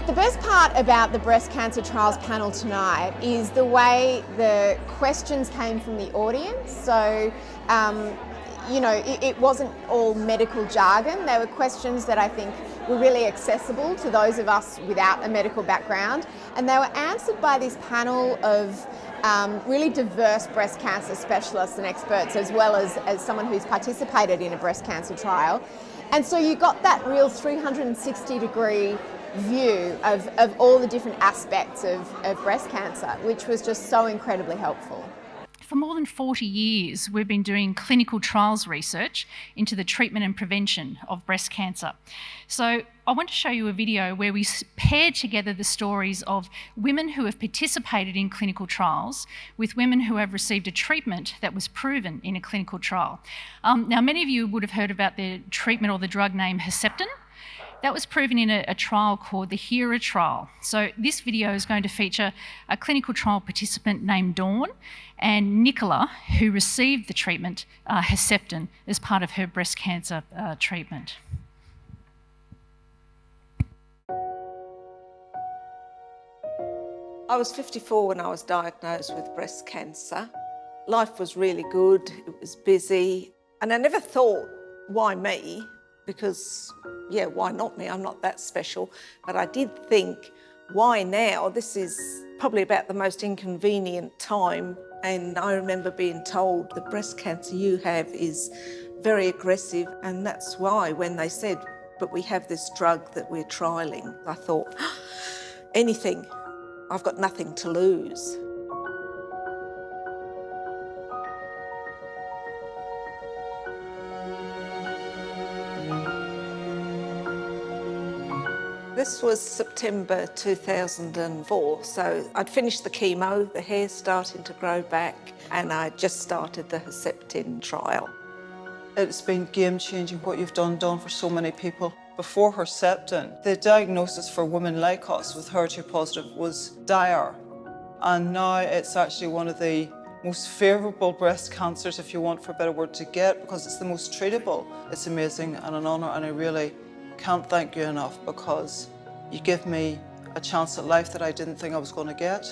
The best part about the breast cancer trials panel tonight is the way the questions came from the audience. So, it wasn't all medical jargon. There were questions that I think were really accessible to those of us without a medical background, and they were answered by this panel of really diverse breast cancer specialists and experts, as well as someone who's participated in a breast cancer trial. And so you got that real 360-degree view of all the different aspects of breast cancer, which was just so incredibly helpful. For more than 40 years, we've been doing clinical trials research into the treatment and prevention of breast cancer. So I want to show you a video where we paired together the stories of women who have participated in clinical trials with women who have received a treatment that was proven in a clinical trial. Now, many of you would have heard about the treatment or the drug name Herceptin. That was proven in a trial called the HERA trial. So this video is going to feature a clinical trial participant named Dawn and Nicola, who received the treatment Herceptin as part of her breast cancer treatment. I was 54 when I was diagnosed with breast cancer. Life was really good, it was busy, and I never thought, why me? Because, yeah, why not me? I'm not that special. But I did think, why now? This is probably about the most inconvenient time. And I remember being told the breast cancer you have is very aggressive. And that's why when they said, but we have this drug that we're trialling, I thought, anything, I've got nothing to lose. This was September 2004, so I'd finished the chemo, the hair's starting to grow back, and I just started the Herceptin trial. It's been game-changing what you've done, Dawn, for so many people. Before Herceptin, the diagnosis for women like us with HER2 was dire, and now it's actually one of the most favourable breast cancers, if you want for a better word, to get, because it's the most treatable. It's amazing and an honour, and I really can't thank you enough, because you give me a chance at life that I didn't think I was going to get.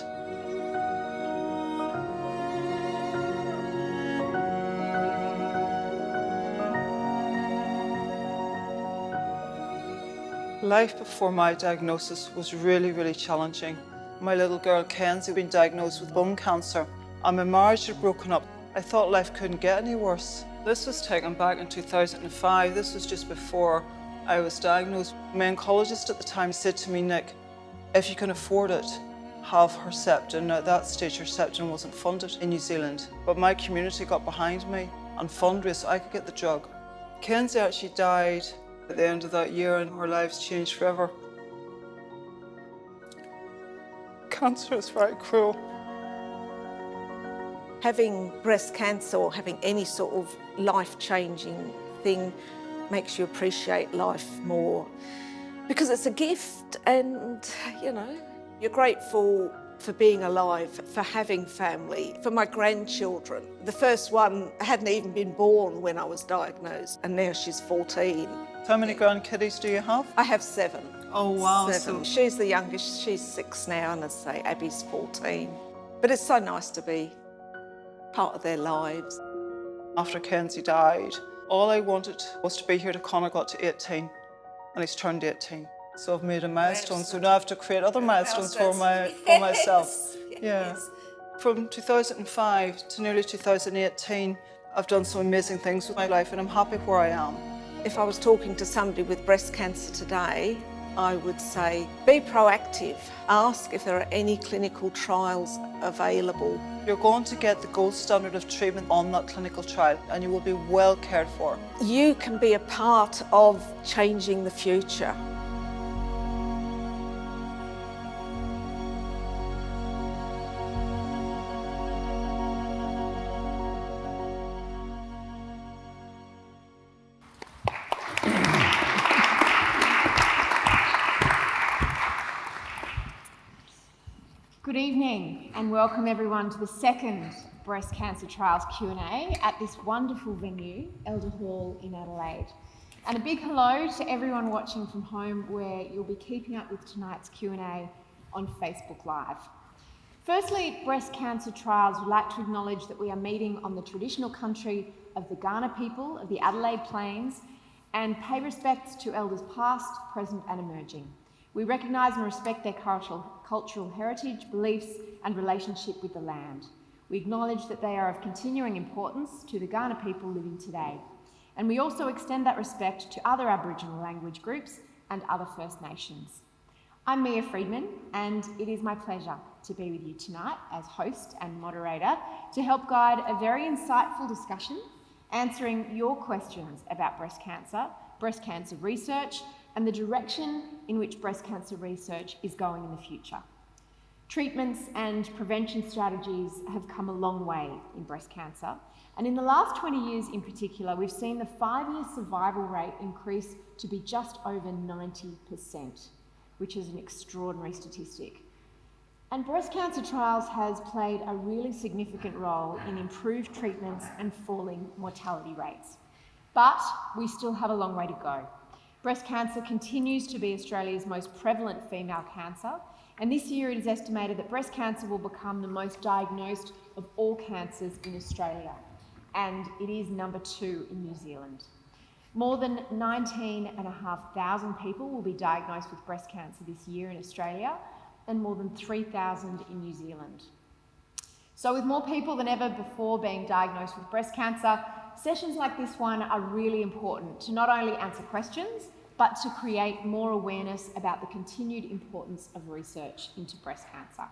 Life before my diagnosis was really, really challenging. My little girl Kenzie had been diagnosed with bone cancer, and my marriage had broken up. I thought life couldn't get any worse. This was taken back in 2005. This was just before I was diagnosed. My oncologist at the time said to me, Nick, if you can afford it, have Herceptin. Now at that stage, Herceptin wasn't funded in New Zealand, but my community got behind me and fundraised so I could get the drug. Kenzie actually died at the end of that year, and her lives changed forever. Cancer is very cruel. Having breast cancer or having any sort of life-changing thing makes you appreciate life more, because it's a gift, and you're grateful for being alive, for having family, for my grandchildren. The first one hadn't even been born when I was diagnosed, and now she's 14. How many grandkiddies do you have? I have 7. Oh wow. 7. She's the youngest, she's 6 now, and as I say, Abby's 14. But it's so nice to be part of their lives. After Kenzie died, all I wanted was to be here till Connor got to 18, and he's turned 18. So I've made a milestone, so now I have to create other milestones for myself. Yes. Yeah. From 2005 to nearly 2018, I've done some amazing things with my life, and I'm happy where I am. If I was talking to somebody with breast cancer today, I would say, be proactive. Ask if there are any clinical trials available. You're going to get the gold standard of treatment on that clinical trial, and you will be well cared for. You can be a part of changing the future. Good evening and welcome everyone to the second Breast Cancer Trials Q&A at this wonderful venue, Elder Hall in Adelaide. And a big hello to everyone watching from home, where you'll be keeping up with tonight's Q&A on Facebook Live. Firstly, Breast Cancer Trials would like to acknowledge that we are meeting on the traditional country of the Kaurna people of the Adelaide Plains and pay respects to elders past, present and emerging. We recognise and respect their cultural heritage, beliefs and relationship with the land. We acknowledge that they are of continuing importance to the Kaurna people living today. And we also extend that respect to other Aboriginal language groups and other First Nations. I'm Mia Freedman, and it is my pleasure to be with you tonight as host and moderator to help guide a very insightful discussion, answering your questions about breast cancer research, and the direction in which breast cancer research is going in the future. Treatments and prevention strategies have come a long way in breast cancer, and in the last 20 years in particular, we've seen the 5-year survival rate increase to be just over 90%, which is an extraordinary statistic. And Breast Cancer Trials has played a really significant role in improved treatments and falling mortality rates. But we still have a long way to go. Breast cancer continues to be Australia's most prevalent female cancer, and this year it is estimated that breast cancer will become the most diagnosed of all cancers in Australia, and it is number 2 in New Zealand. More than 19,500 people will be diagnosed with breast cancer this year in Australia, and more than 3,000 in New Zealand. So with more people than ever before being diagnosed with breast cancer, sessions like this one are really important to not only answer questions, but to create more awareness about the continued importance of research into breast cancer.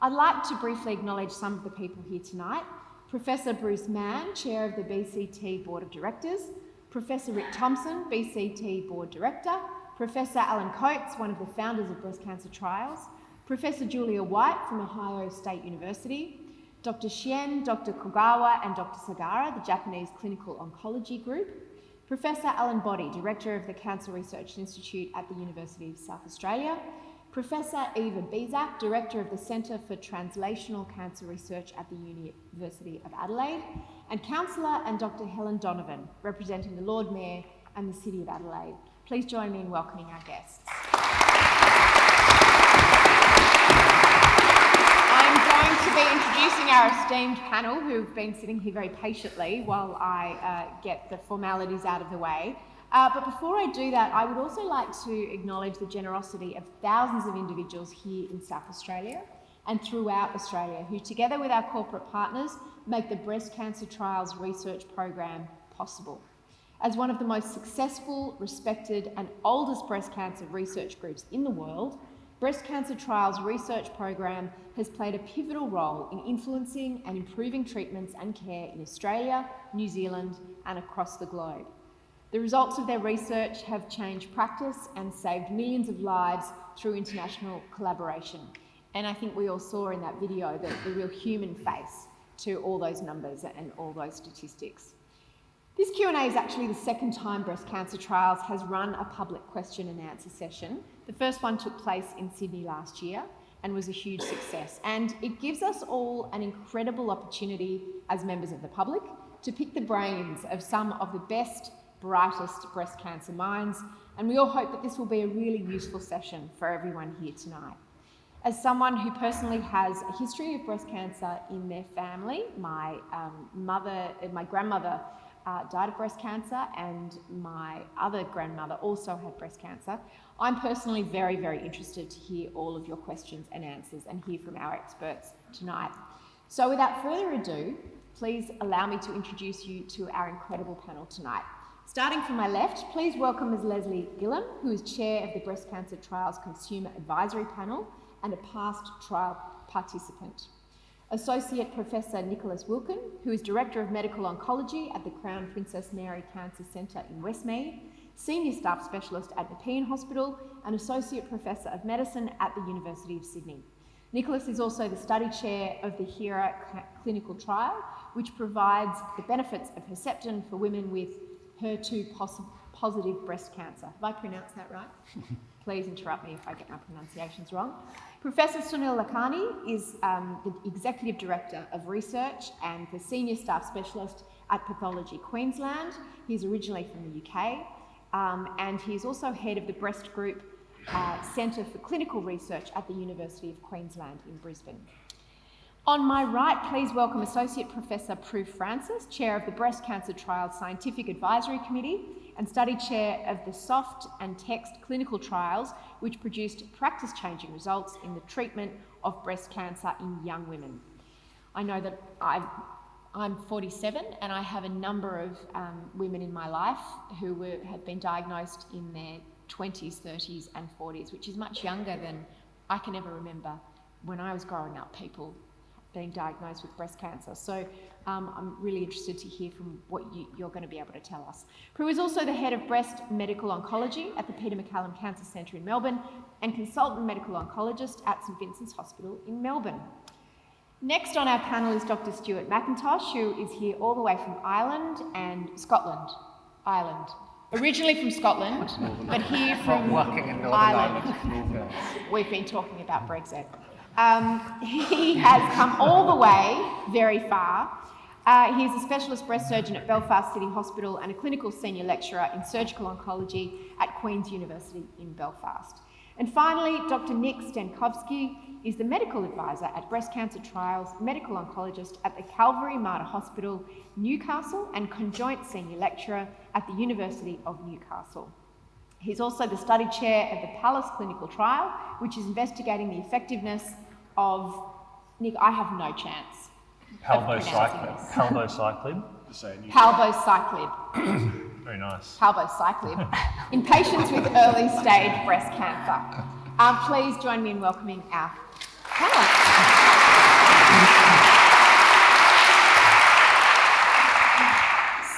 I'd like to briefly acknowledge some of the people here tonight. Professor Bruce Mann, Chair of the BCT Board of Directors, Professor Rick Thompson, BCT Board Director, Professor Alan Coates, one of the founders of Breast Cancer Trials, Professor Julia White from Ohio State University, Dr. Shien, Dr. Kogawa and Dr. Sagara, the Japanese Clinical Oncology Group, Professor Alan Boddy, Director of the Cancer Research Institute at the University of South Australia, Professor Eva Bizak, Director of the Centre for Translational Cancer Research at the University of Adelaide, and Councillor and Dr. Helen Donovan, representing the Lord Mayor and the City of Adelaide. Please join me in welcoming our guests. I'm going to be introducing our esteemed panel, who've been sitting here very patiently while I get the formalities out of the way. But before I do that, I would also like to acknowledge the generosity of thousands of individuals here in South Australia and throughout Australia, who together with our corporate partners make the Breast Cancer Trials research program possible. As one of the most successful, respected and oldest breast cancer research groups in the world, Breast Cancer Trials research program has played a pivotal role in influencing and improving treatments and care in Australia, New Zealand and across the globe. The results of their research have changed practice and saved millions of lives through international collaboration. And I think we all saw in that video the real human face to all those numbers and all those statistics. This Q&A is actually the second time Breast Cancer Trials has run a public question and answer session. The first one took place in Sydney last year and was a huge success. And it gives us all an incredible opportunity as members of the public to pick the brains of some of the best, brightest breast cancer minds. And we all hope that this will be a really useful session for everyone here tonight. As someone who personally has a history of breast cancer in their family, my grandmother died of breast cancer and my other grandmother also had breast cancer, I'm personally very, very interested to hear all of your questions and answers and hear from our experts tonight. So without further ado, please allow me to introduce you to our incredible panel tonight. Starting from my left, please welcome Ms. Leslie Gilham, who is Chair of the Breast Cancer Trials Consumer Advisory Panel and a past trial participant. Associate Professor Nicholas Wilcken, who is Director of Medical Oncology at the Crown Princess Mary Cancer Centre in Westmead, Senior Staff Specialist at Nepean Hospital and Associate Professor of Medicine at the University of Sydney. Nicholas is also the Study Chair of the HERA clinical trial, which provides the benefits of Herceptin for women with HER2-positive breast cancer. Have I pronounced that right? Please interrupt me if I get my pronunciations wrong. Professor Sunil Lakhani is the Executive Director of Research and the Senior Staff Specialist at Pathology Queensland. He's originally from the UK. and he is also head of the Breast Group Centre for Clinical Research at the University of Queensland in Brisbane. On my right, please welcome Associate Professor Prue Francis, Chair of the Breast Cancer Trials Scientific Advisory Committee and Study Chair of the Soft and Text Clinical Trials, which produced practice-changing results in the treatment of breast cancer in young women. I know that I'm 47 and I have a number of women in my life who have been diagnosed in their 20s, 30s and 40s, which is much younger than I can ever remember when I was growing up, people being diagnosed with breast cancer. So I'm really interested to hear from what you're going to be able to tell us. Prue is also the head of breast medical oncology at the Peter MacCallum Cancer Centre in Melbourne and consultant medical oncologist at St Vincent's Hospital in Melbourne. Next on our panel is Dr. Stuart McIntosh, who is here all the way from Ireland and Scotland. Ireland. Originally from Scotland, but here from Ireland. We've been talking about Brexit. He has come all the way, very far. He is a specialist breast surgeon at Belfast City Hospital and a clinical senior lecturer in surgical oncology at Queen's University in Belfast. And finally, Dr. Nick Zdenkowski is the medical advisor at Breast Cancer Trials, medical oncologist at the Calvary Mater Hospital, Newcastle, and conjoint senior lecturer at the University of Newcastle. He's also the study chair of the Palace clinical trial, which is investigating the effectiveness of, Nick, I have no chance. Palbociclib. Palbociclib. Very nice. Palbociclib in patients with early stage breast cancer. Please join me in welcoming our panelists.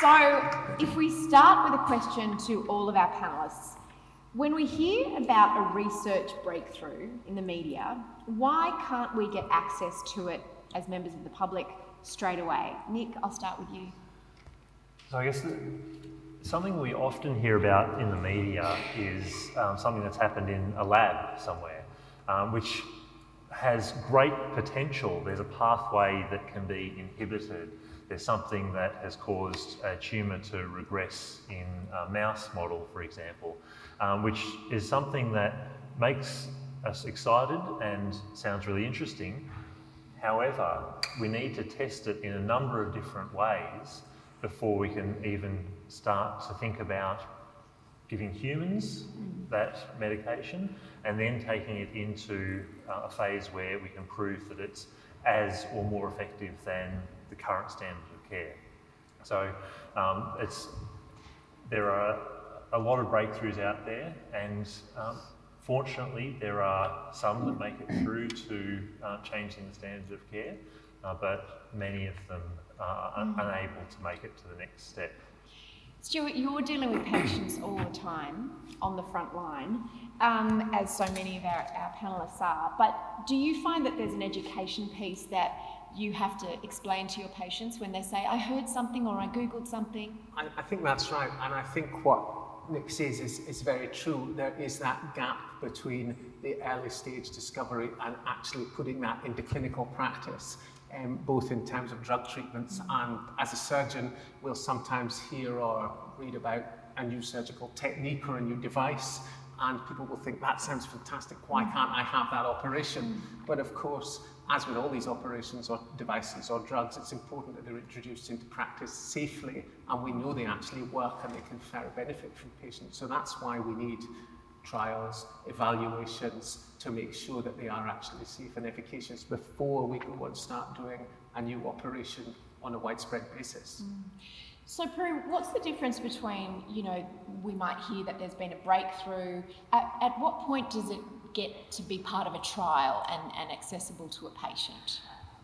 So, if we start with a question to all of our panellists, when we hear about a research breakthrough in the media, why can't we get access to it as members of the public straight away? Nick, I'll start with you. So I guess something we often hear about in the media is something that's happened in a lab somewhere, which has great potential. There's a pathway that can be inhibited. There's something that has caused a tumour to regress in a mouse model, for example, which is something that makes us excited and sounds really interesting. However, we need to test it in a number of different ways before we can even start to think about giving humans that medication and then taking it into a phase where we can prove that it's as or more effective than the current standard of care. So there are a lot of breakthroughs out there, and fortunately there are some that make it through to changing the standards of care, but many of them are unable to make it to the next step. Stuart, you're dealing with patients all the time on the front line, as so many of our panellists are, but do you find that there's an education piece that you have to explain to your patients when they say, I heard something or I Googled something? I think that's right, and I think what Nick says is very true. There is that gap between the early stage discovery and actually putting that into clinical practice, both in terms of drug treatments and as a surgeon we'll sometimes hear or read about a new surgical technique or a new device and people will think that sounds fantastic, why can't I have that operation? But of course, as with all these operations or devices or drugs, it's important that they're introduced into practice safely and we know they actually work and they confer a benefit from patients. So that's why we need trials, evaluations to make sure that they are actually safe and efficacious before we go and start doing a new operation on a widespread basis. So Prue, what's the difference between, we might hear that there's been a breakthrough, at what point does it get to be part of a trial and accessible to a patient?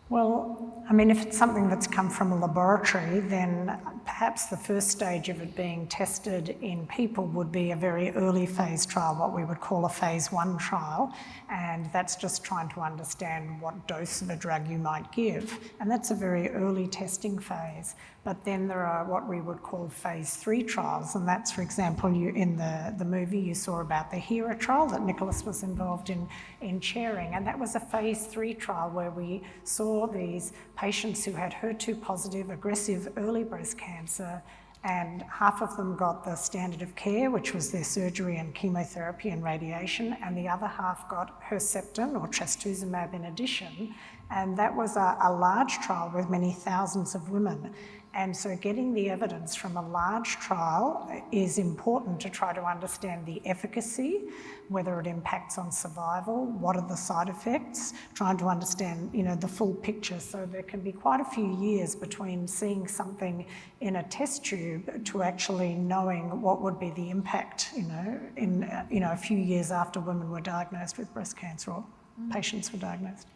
Well, I mean, if it's something that's come from a laboratory, then perhaps the first stage of it being tested in people would be a very early phase trial, what we would call a phase 1 trial, and that's just trying to understand what dose of a drug you might give, and that's a very early testing phase. But then there are what we would call phase 3 trials, and that's, for example, in the movie you saw about the HERA trial that Nicholas was involved in chairing, and that was a phase 3 trial where we saw these patients who had HER2 positive aggressive early breast cancer and half of them got the standard of care, which was their surgery and chemotherapy and radiation, and the other half got Herceptin or trastuzumab in addition. And that was a large trial with many thousands of women. And so getting the evidence from a large trial is important to try to understand the efficacy, whether it impacts on survival, what are the side effects, trying to understand, the full picture. So there can be quite a few years between seeing something in a test tube to actually knowing what would be the impact, in a few years after women were diagnosed with breast cancer or patients were diagnosed.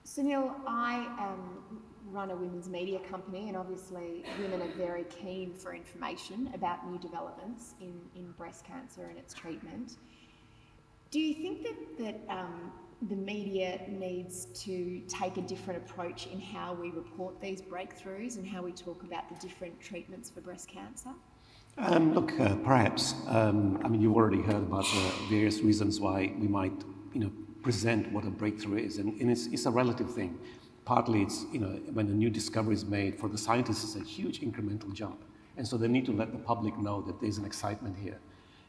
Sunil, I run a women's media company, and obviously women are very keen for information about new developments in breast cancer and its treatment. Do you think that the media needs to take a different approach in how we report these breakthroughs and how we talk about the different treatments for breast cancer? Perhaps. You've already heard about the various reasons why we might, present what a breakthrough is, and it's a relative thing. Partly it's, when a new discovery is made, for the scientists it's a huge incremental jump, and so they need to let the public know that there's an excitement here.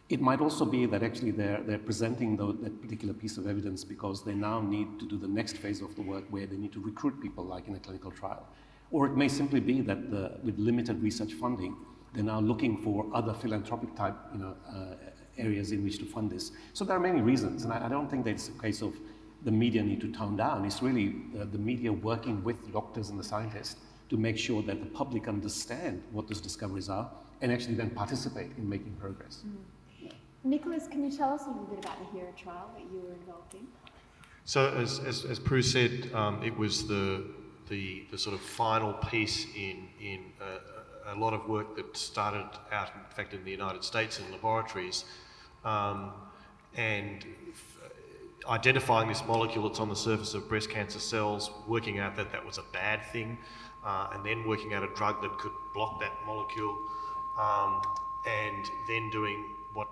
It might also be that actually they're presenting that particular piece of evidence because they now need to do the next phase of the work where they need to recruit people, like in a clinical trial. Or it may simply be that with limited research funding, they're now looking for other philanthropic type, areas in which to fund this. So there are many reasons, and I don't think that it's a case of the media need to tone down. It's really the media working with doctors and the scientists to make sure that the public understand what those discoveries are and actually then participate in making progress. Nicholas, can you tell us a little bit about the HERA trial that you were involved in? So as Prue said, it was the sort of final piece in a lot of work that started out, in fact, in the United States in laboratories, and identifying this molecule that's on the surface of breast cancer cells, working out that that was a bad thing, and then working out a drug that could block that molecule, and then doing what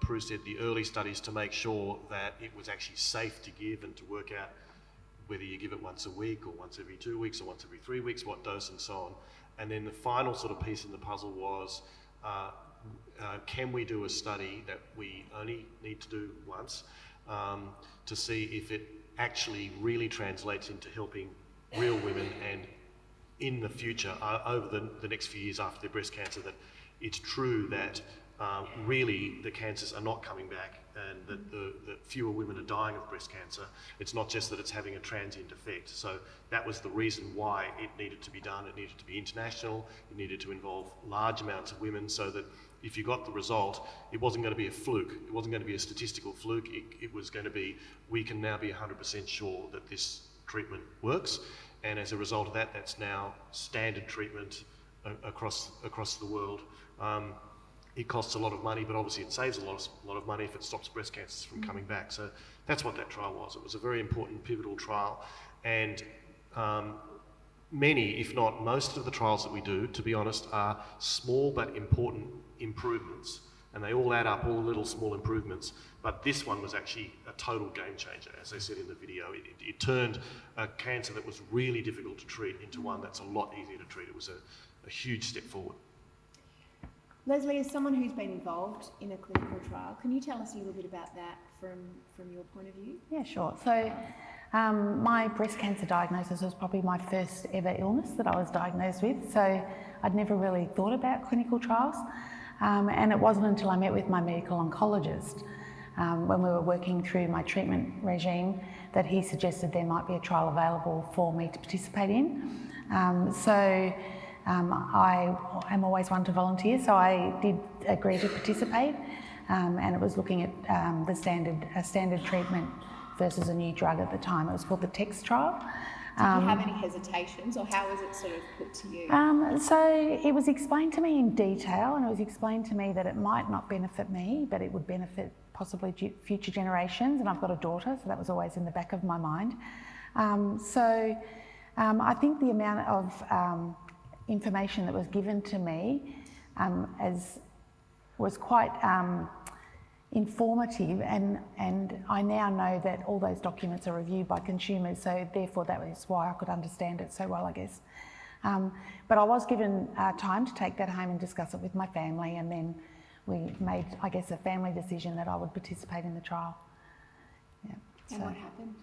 Prue said, the early studies to make sure that it was actually safe to give and to work out whether you give it once a week or once every 2 weeks or once every 3 weeks, what dose and so on. And then the final sort of piece in the puzzle was, can we do a study that we only need to do once to see if it actually really translates into helping real women, and in the future, over the next few years after their breast cancer, that it's true that really the cancers are not coming back and that fewer women are dying of breast cancer. It's not just that it's having a transient effect. So that was the reason why it needed to be done. It needed to be international. It needed to involve large amounts of women so that if you got the result, it wasn't going to be a fluke. It wasn't going to be a statistical fluke. It was going to be, we can now be 100% sure that this treatment works. And as a result of that, that's now standard treatment across the world. It costs a lot of money, but obviously it saves a lot of money if it stops breast cancers from coming back. So that's what that trial was. It was a very important, pivotal trial. And many, if not most of the trials that we do, to be honest, are small but important improvements. And they all add up, all the little small improvements. But this one was actually a total game changer, as I said in the video. It turned a cancer that was really difficult to treat into one that's a lot easier to treat. It was a huge step forward. Leslie, as someone who's been involved in a clinical trial, can you tell us a little bit about that from your point of view? Yeah, sure. So my breast cancer diagnosis was probably my first ever illness that I was diagnosed with. So I'd never really thought about clinical trials. And it wasn't until I met with my medical oncologist when we were working through my treatment regime that he suggested there might be a trial available for me to participate in. I am always one to volunteer, so I did agree to participate, and it was looking at a standard treatment versus a new drug at the time. It was called the TEX trial. Did you have any hesitations, or how was it sort of put to you? So it was explained to me in detail, and it was explained to me that it might not benefit me, but it would benefit possibly future generations, and I've got a daughter, so that was always in the back of my mind. I think the amount of information that was given to me was quite informative, and I now know that all those documents are reviewed by consumers, so therefore that was why I could understand it so well, I guess. But I was given time to take that home and discuss it with my family, and then we made, I guess, a family decision that I would participate in the trial. Yeah. And what happened?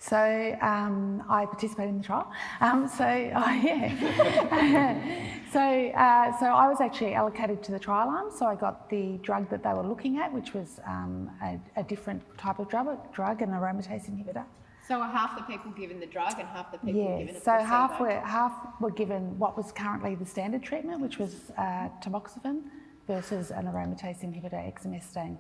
So I participated in the trial. So I was actually allocated to the trial arm. So I got the drug that they were looking at, which was a different type of drug, an aromatase inhibitor. So are half the people given the drug and half the people given a so placebo? half were given what was currently the standard treatment, which was tamoxifen versus an aromatase inhibitor, exemestane.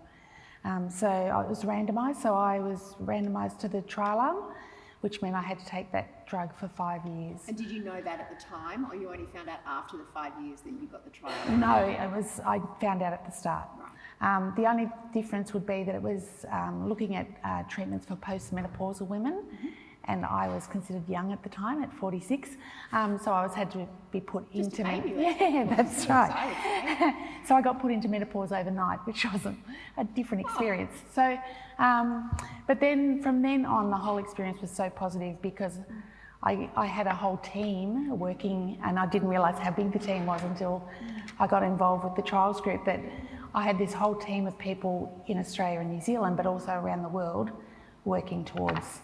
So I was randomised. So I was randomised to the trial arm, which meant I had to take that drug for 5 years. And did you know that at the time, or you only found out after the 5 years that you got the trial? No, I found out at the start. Right. The only difference would be that it was looking at treatments for postmenopausal women, and I was considered young at the time, at 46. So I had to be put into Yeah, that's right. So I got put into menopause overnight, which was a different experience. So, but then from then on, the whole experience was so positive because I had a whole team working, and I didn't realise how big the team was until I got involved with the trials group, that I had this whole team of people in Australia and New Zealand, but also around the world, working towards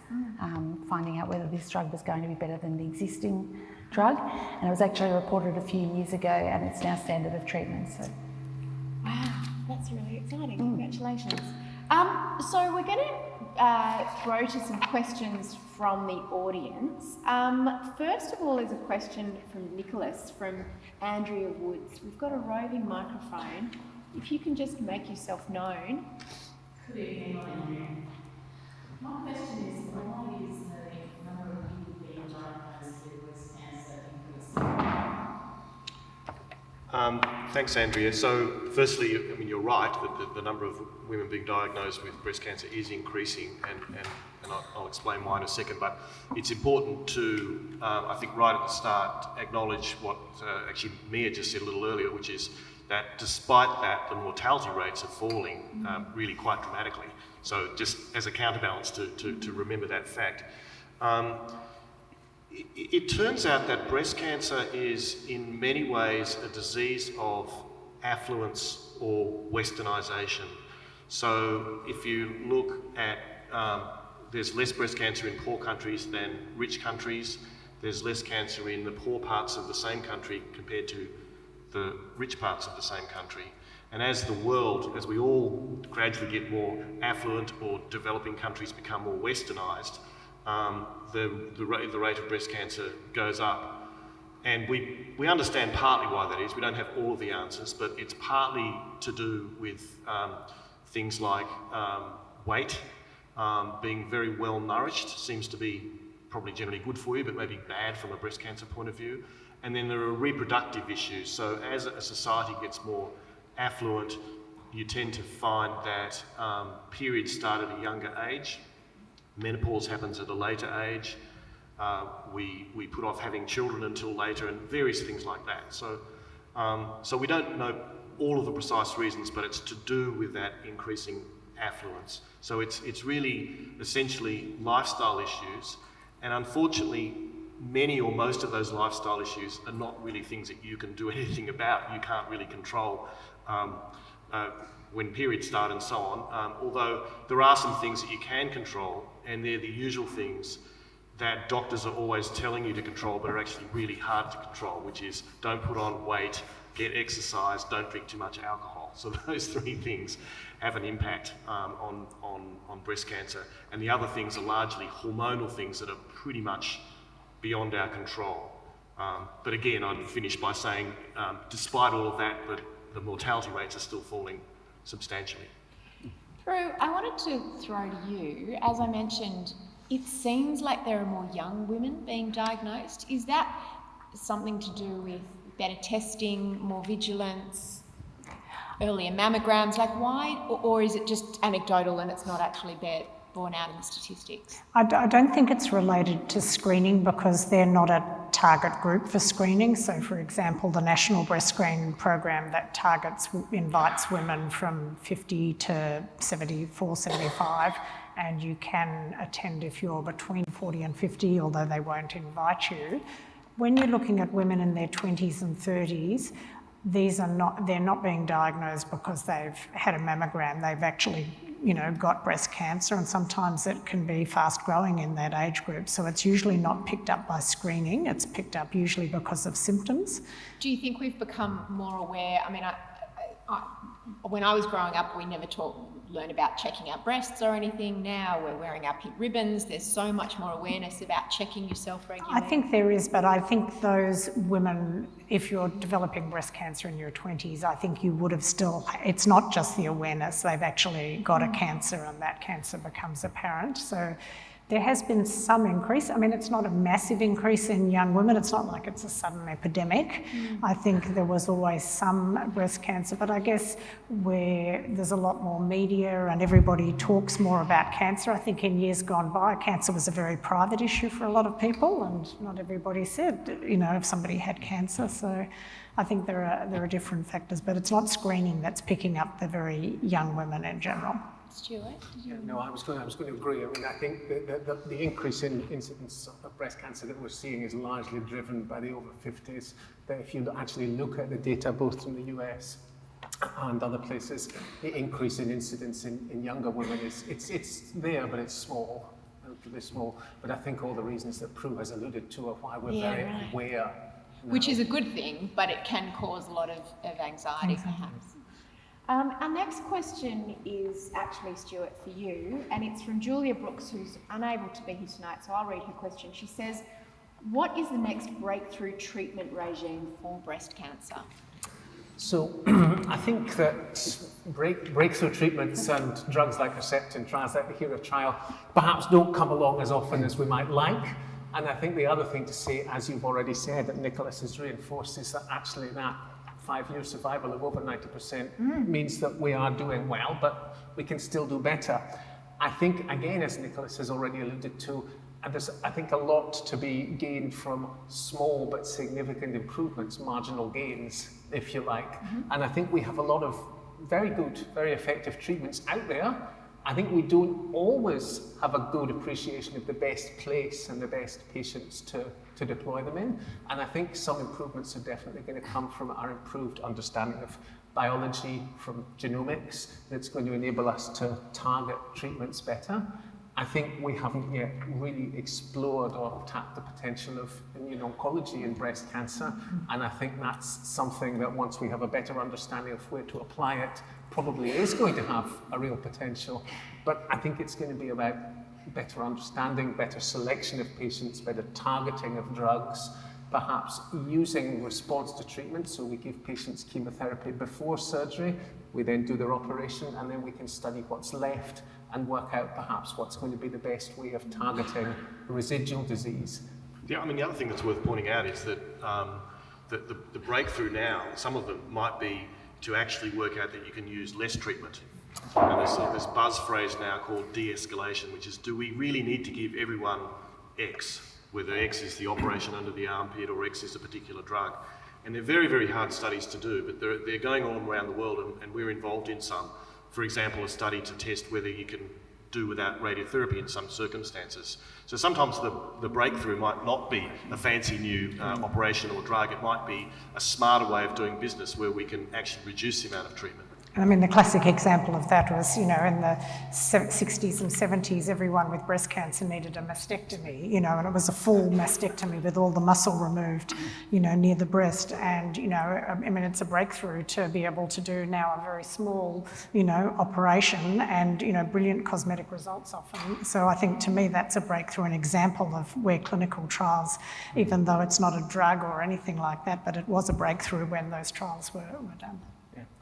finding out whether this drug was going to be better than the existing drug. And it was actually reported a few years ago, and it's now standard of treatment. So. Wow, that's really exciting. Congratulations. So we're going to throw to some questions from the audience. First of all is a question from Nicholas from Andrea Woods. We've got a roving microphone. If you can just make yourself known. Good evening, Andrea. My question is, why is the number of people being diagnosed with breast cancer increasing? Thanks, Andrea. So, firstly, I mean, you're right that the number of women being diagnosed with breast cancer is increasing, and I'll explain why in a second. But it's important to, I think, right at the start, acknowledge what actually Mia just said a little earlier, which is that despite that, the mortality rates are falling really quite dramatically. So just as a counterbalance to remember that fact. It turns out that breast cancer is in many ways a disease of affluence or westernisation. So if you look at, there's less breast cancer in poor countries than rich countries. There's less cancer in the poor parts of the same country compared to the rich parts of the same country. And as the world, as we all gradually get more affluent or developing countries become more westernised, the rate of breast cancer goes up. And we understand partly why that is. We don't have all of the answers, but it's partly to do with things like weight. Being very well nourished seems to be probably generally good for you, but maybe bad from a breast cancer point of view. And then there are reproductive issues. So as a society gets more affluent, you tend to find that periods start at a younger age. Menopause happens at a later age. We put off having children until later, and various things like that. So we don't know all of the precise reasons, but it's to do with that increasing affluence. So it's really essentially lifestyle issues, and unfortunately, many or most of those lifestyle issues are not really things that you can do anything about. You can't really control when periods start and so on, although there are some things that you can control, and they're the usual things that doctors are always telling you to control but are actually really hard to control, which is don't put on weight, get exercise, don't drink too much alcohol. So those three things have an impact on breast cancer, and the other things are largely hormonal things that are pretty much beyond our control. But again, I'd finish by saying, despite all of that, the mortality rates are still falling substantially. Prue, I wanted to throw to you, as I mentioned, it seems like there are more young women being diagnosed. Is that something to do with better testing, more vigilance, earlier mammograms? Like why, or is it just anecdotal and it's not actually borne out in the statistics? I don't think it's related to screening because they're not a target group for screening. So, for example, the National Breast Screening Program that invites women from 50 to 74, 75, and you can attend if you're between 40 and 50, although they won't invite you. when you're looking at women in their 20s and 30s, they're not being diagnosed because they've had a mammogram. They've actually, got breast cancer, and sometimes it can be fast growing in that age group. So it's usually not picked up by screening. It's picked up usually because of symptoms. Do you think we've become more aware? I mean, when I was growing up, we never learn about checking our breasts or anything. Now we're wearing our pink ribbons. There's so much more awareness about checking yourself regularly. I think there is, but I think those women, if you're developing breast cancer in your 20s, I think you would have still, it's not just the awareness, they've actually got a cancer and that cancer becomes apparent. So there has been some increase. I mean, it's not a massive increase in young women. It's not like it's a sudden epidemic. I think there was always some breast cancer, but I guess where there's a lot more media and everybody talks more about cancer, I think in years gone by, cancer was a very private issue for a lot of people, and not everybody said, if somebody had cancer. So I think there are different factors, but it's not screening that's picking up the very young women in general. Stuart? No, I was going to agree. I mean, I think the increase in incidence of breast cancer that we're seeing is largely driven by the over 50s. That if you actually look at the data both from the US and other places, the increase in incidence in younger women it's there, but it's small, relatively small. But I think all the reasons that Prue has alluded to are why we're very aware. Which is a good thing, but it can cause a lot of anxiety, perhaps. Our next question is actually, Stuart, for you, and it's from Julia Brooks, who's unable to be here tonight, so I'll read her question. She says, what is the next breakthrough treatment regime for breast cancer? So I think that breakthrough treatments and drugs like Herceptin, trials like the HERA trial, perhaps don't come along as often as we might like. And I think the other thing to say, as you've already said, that Nicholas has reinforced, is that actually that 5-year survival of over 90% means that we are doing well, but we can still do better. I think, again, as Nicholas has already alluded to, there's, I think, a lot to be gained from small but significant improvements, marginal gains, if you like. And I think we have a lot of very good, very effective treatments out there. I think we don't always have a good appreciation of the best place and the best patients to deploy them in. And I think some improvements are definitely going to come from our improved understanding of biology, from genomics, that's going to enable us to target treatments better. I think we haven't yet really explored or tapped the potential of immuno-oncology in breast cancer. And I think that's something that once we have a better understanding of where to apply it, probably is going to have a real potential. But I think it's going to be about better understanding, better selection of patients, better targeting of drugs, perhaps using response to treatment. So we give patients chemotherapy before surgery, we then do their operation, and then we can study what's left and work out perhaps what's going to be the best way of targeting residual disease. Yeah, I mean, the other thing that's worth pointing out is that the breakthrough now, some of them might be to actually work out that you can use less treatment. And there's sort of this buzz phrase now called de-escalation, which is, do we really need to give everyone X, whether X is the operation under the armpit or X is a particular drug? And they're very, very hard studies to do, but they're going on around the world, and we're involved in some. For example, a study to test whether you can do without radiotherapy in some circumstances. So sometimes the breakthrough might not be a fancy new operation or drug. It might be a smarter way of doing business where we can actually reduce the amount of treatment. I mean, the classic example of that was, in the 60s and 70s, everyone with breast cancer needed a mastectomy, and it was a full mastectomy with all the muscle removed, near the breast. And, I mean, it's a breakthrough to be able to do now a very small, operation and, brilliant cosmetic results often. So I think to me that's a breakthrough, an example of where clinical trials, even though it's not a drug or anything like that, but it was a breakthrough when those trials were done.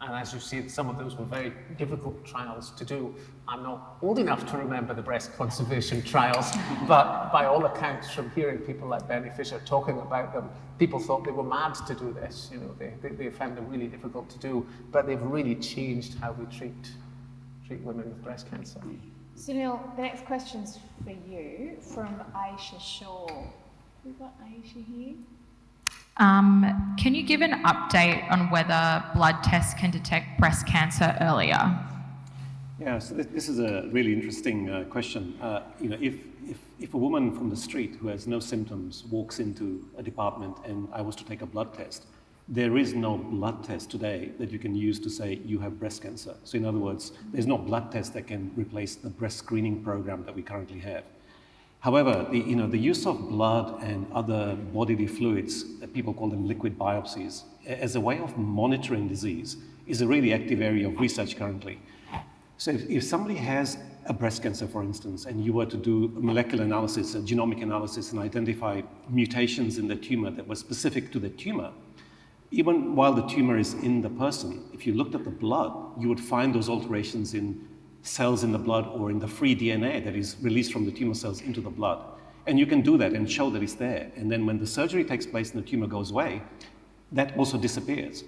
And as you see, some of those were very difficult trials to do. I'm not old enough to remember the breast conservation trials, but by all accounts, from hearing people like Benny Fisher talking about them, people thought they were mad to do this. They found them really difficult to do, but they've really changed how we treat women with breast cancer. Sunil, the next question's for you from Aisha Shaw. We've got Aisha here. Can you give an update on whether blood tests can detect breast cancer earlier? Yeah, so this is a really interesting question. If a woman from the street who has no symptoms walks into a department and I was to take a blood test, there is no blood test today that you can use to say you have breast cancer. So in other words, there's no blood test that can replace the breast screening program that we currently have. However, the use of blood and other bodily fluids, people call them liquid biopsies, as a way of monitoring disease is a really active area of research currently. So if somebody has a breast cancer, for instance, and you were to do a molecular analysis, a genomic analysis, and identify mutations in the tumor that were specific to the tumor, even while the tumor is in the person, if you looked at the blood, you would find those alterations in cells in the blood or in the free DNA that is released from the tumor cells into the blood. And you can do that and show that it's there. And then when the surgery takes place and the tumor goes away, that also disappears.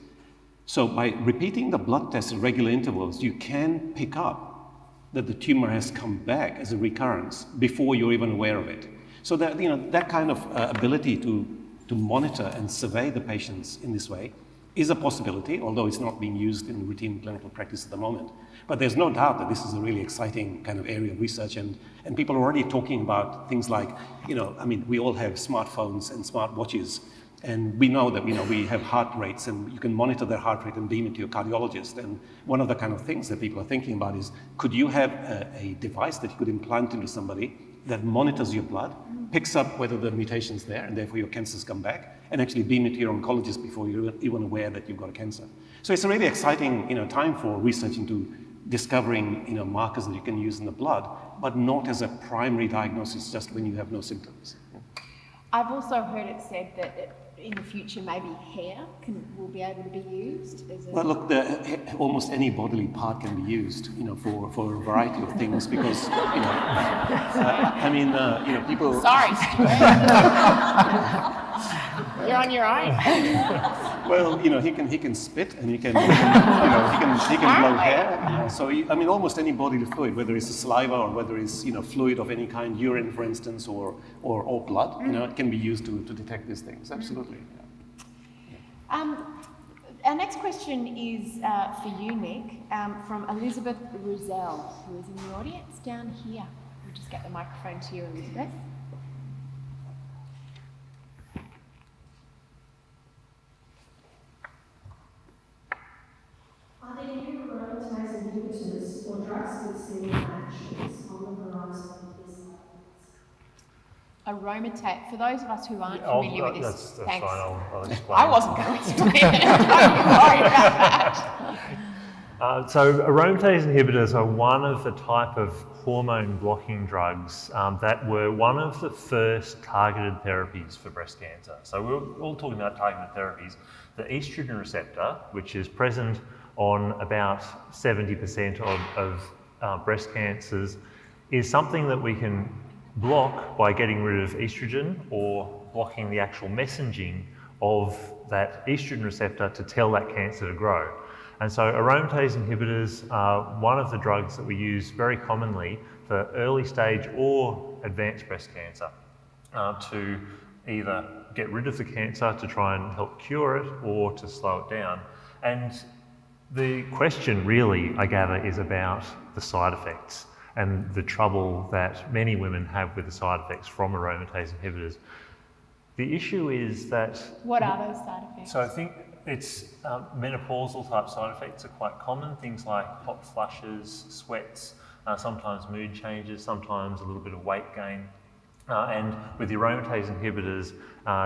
So by repeating the blood test at regular intervals, you can pick up that the tumor has come back as a recurrence before you're even aware of it. So that, that kind of ability to monitor and survey the patients in this way is a possibility, although it's not being used in routine clinical practice at the moment. But there's no doubt that this is a really exciting kind of area of research, and people are already talking about things like, we all have smartphones and smartwatches, and we know that we have heart rates, and you can monitor their heart rate and beam it to your cardiologist. And one of the kind of things that people are thinking about is, could you have a device that you could implant into somebody that monitors your blood, picks up whether the mutation's there, and therefore your cancers come back, and actually beam it to your oncologist before you're even aware that you've got a cancer. So it's a really exciting time for research into discovering markers that you can use in the blood, but not as a primary diagnosis just when you have no symptoms. I've also heard it said that in the future maybe hair will be able to be used as a... Well, look, almost any bodily part can be used, for a variety of things because, people... Sorry, Stuart. You're on your own. Well, he can spit and he can blow hair. So almost any bodily fluid, whether it's saliva or whether it's fluid of any kind, urine, for instance, or blood, it can be used to detect these things. Absolutely. Yeah. Our next question is for you, Nick, from Elizabeth Rosell, who is in the audience down here. We'll just get the microphone to you, Elizabeth. Are there new aromatase inhibitors or drugs with similar actions on the horizon of this? Aromatase, for those of us who aren't familiar with this, that's thanks. fine, I'll explain. I wasn't going to explain it, don't you worry about that. So aromatase inhibitors are one of the type of hormone blocking drugs that were one of the first targeted therapies for breast cancer. So we're all talking about targeted therapies. The estrogen receptor, which is present on about 70% of breast cancers, is something that we can block by getting rid of estrogen or blocking the actual messaging of that estrogen receptor to tell that cancer to grow. And so aromatase inhibitors are one of the drugs that we use very commonly for early stage or advanced breast cancer to either get rid of the cancer to try and help cure it or to slow it down. And the question really, I gather, is about the side effects and the trouble that many women have with the side effects from aromatase inhibitors. The issue is that... What are those side effects? So I think it's menopausal type side effects are quite common, things like hot flushes, sweats, sometimes mood changes, sometimes a little bit of weight gain. And with the aromatase inhibitors,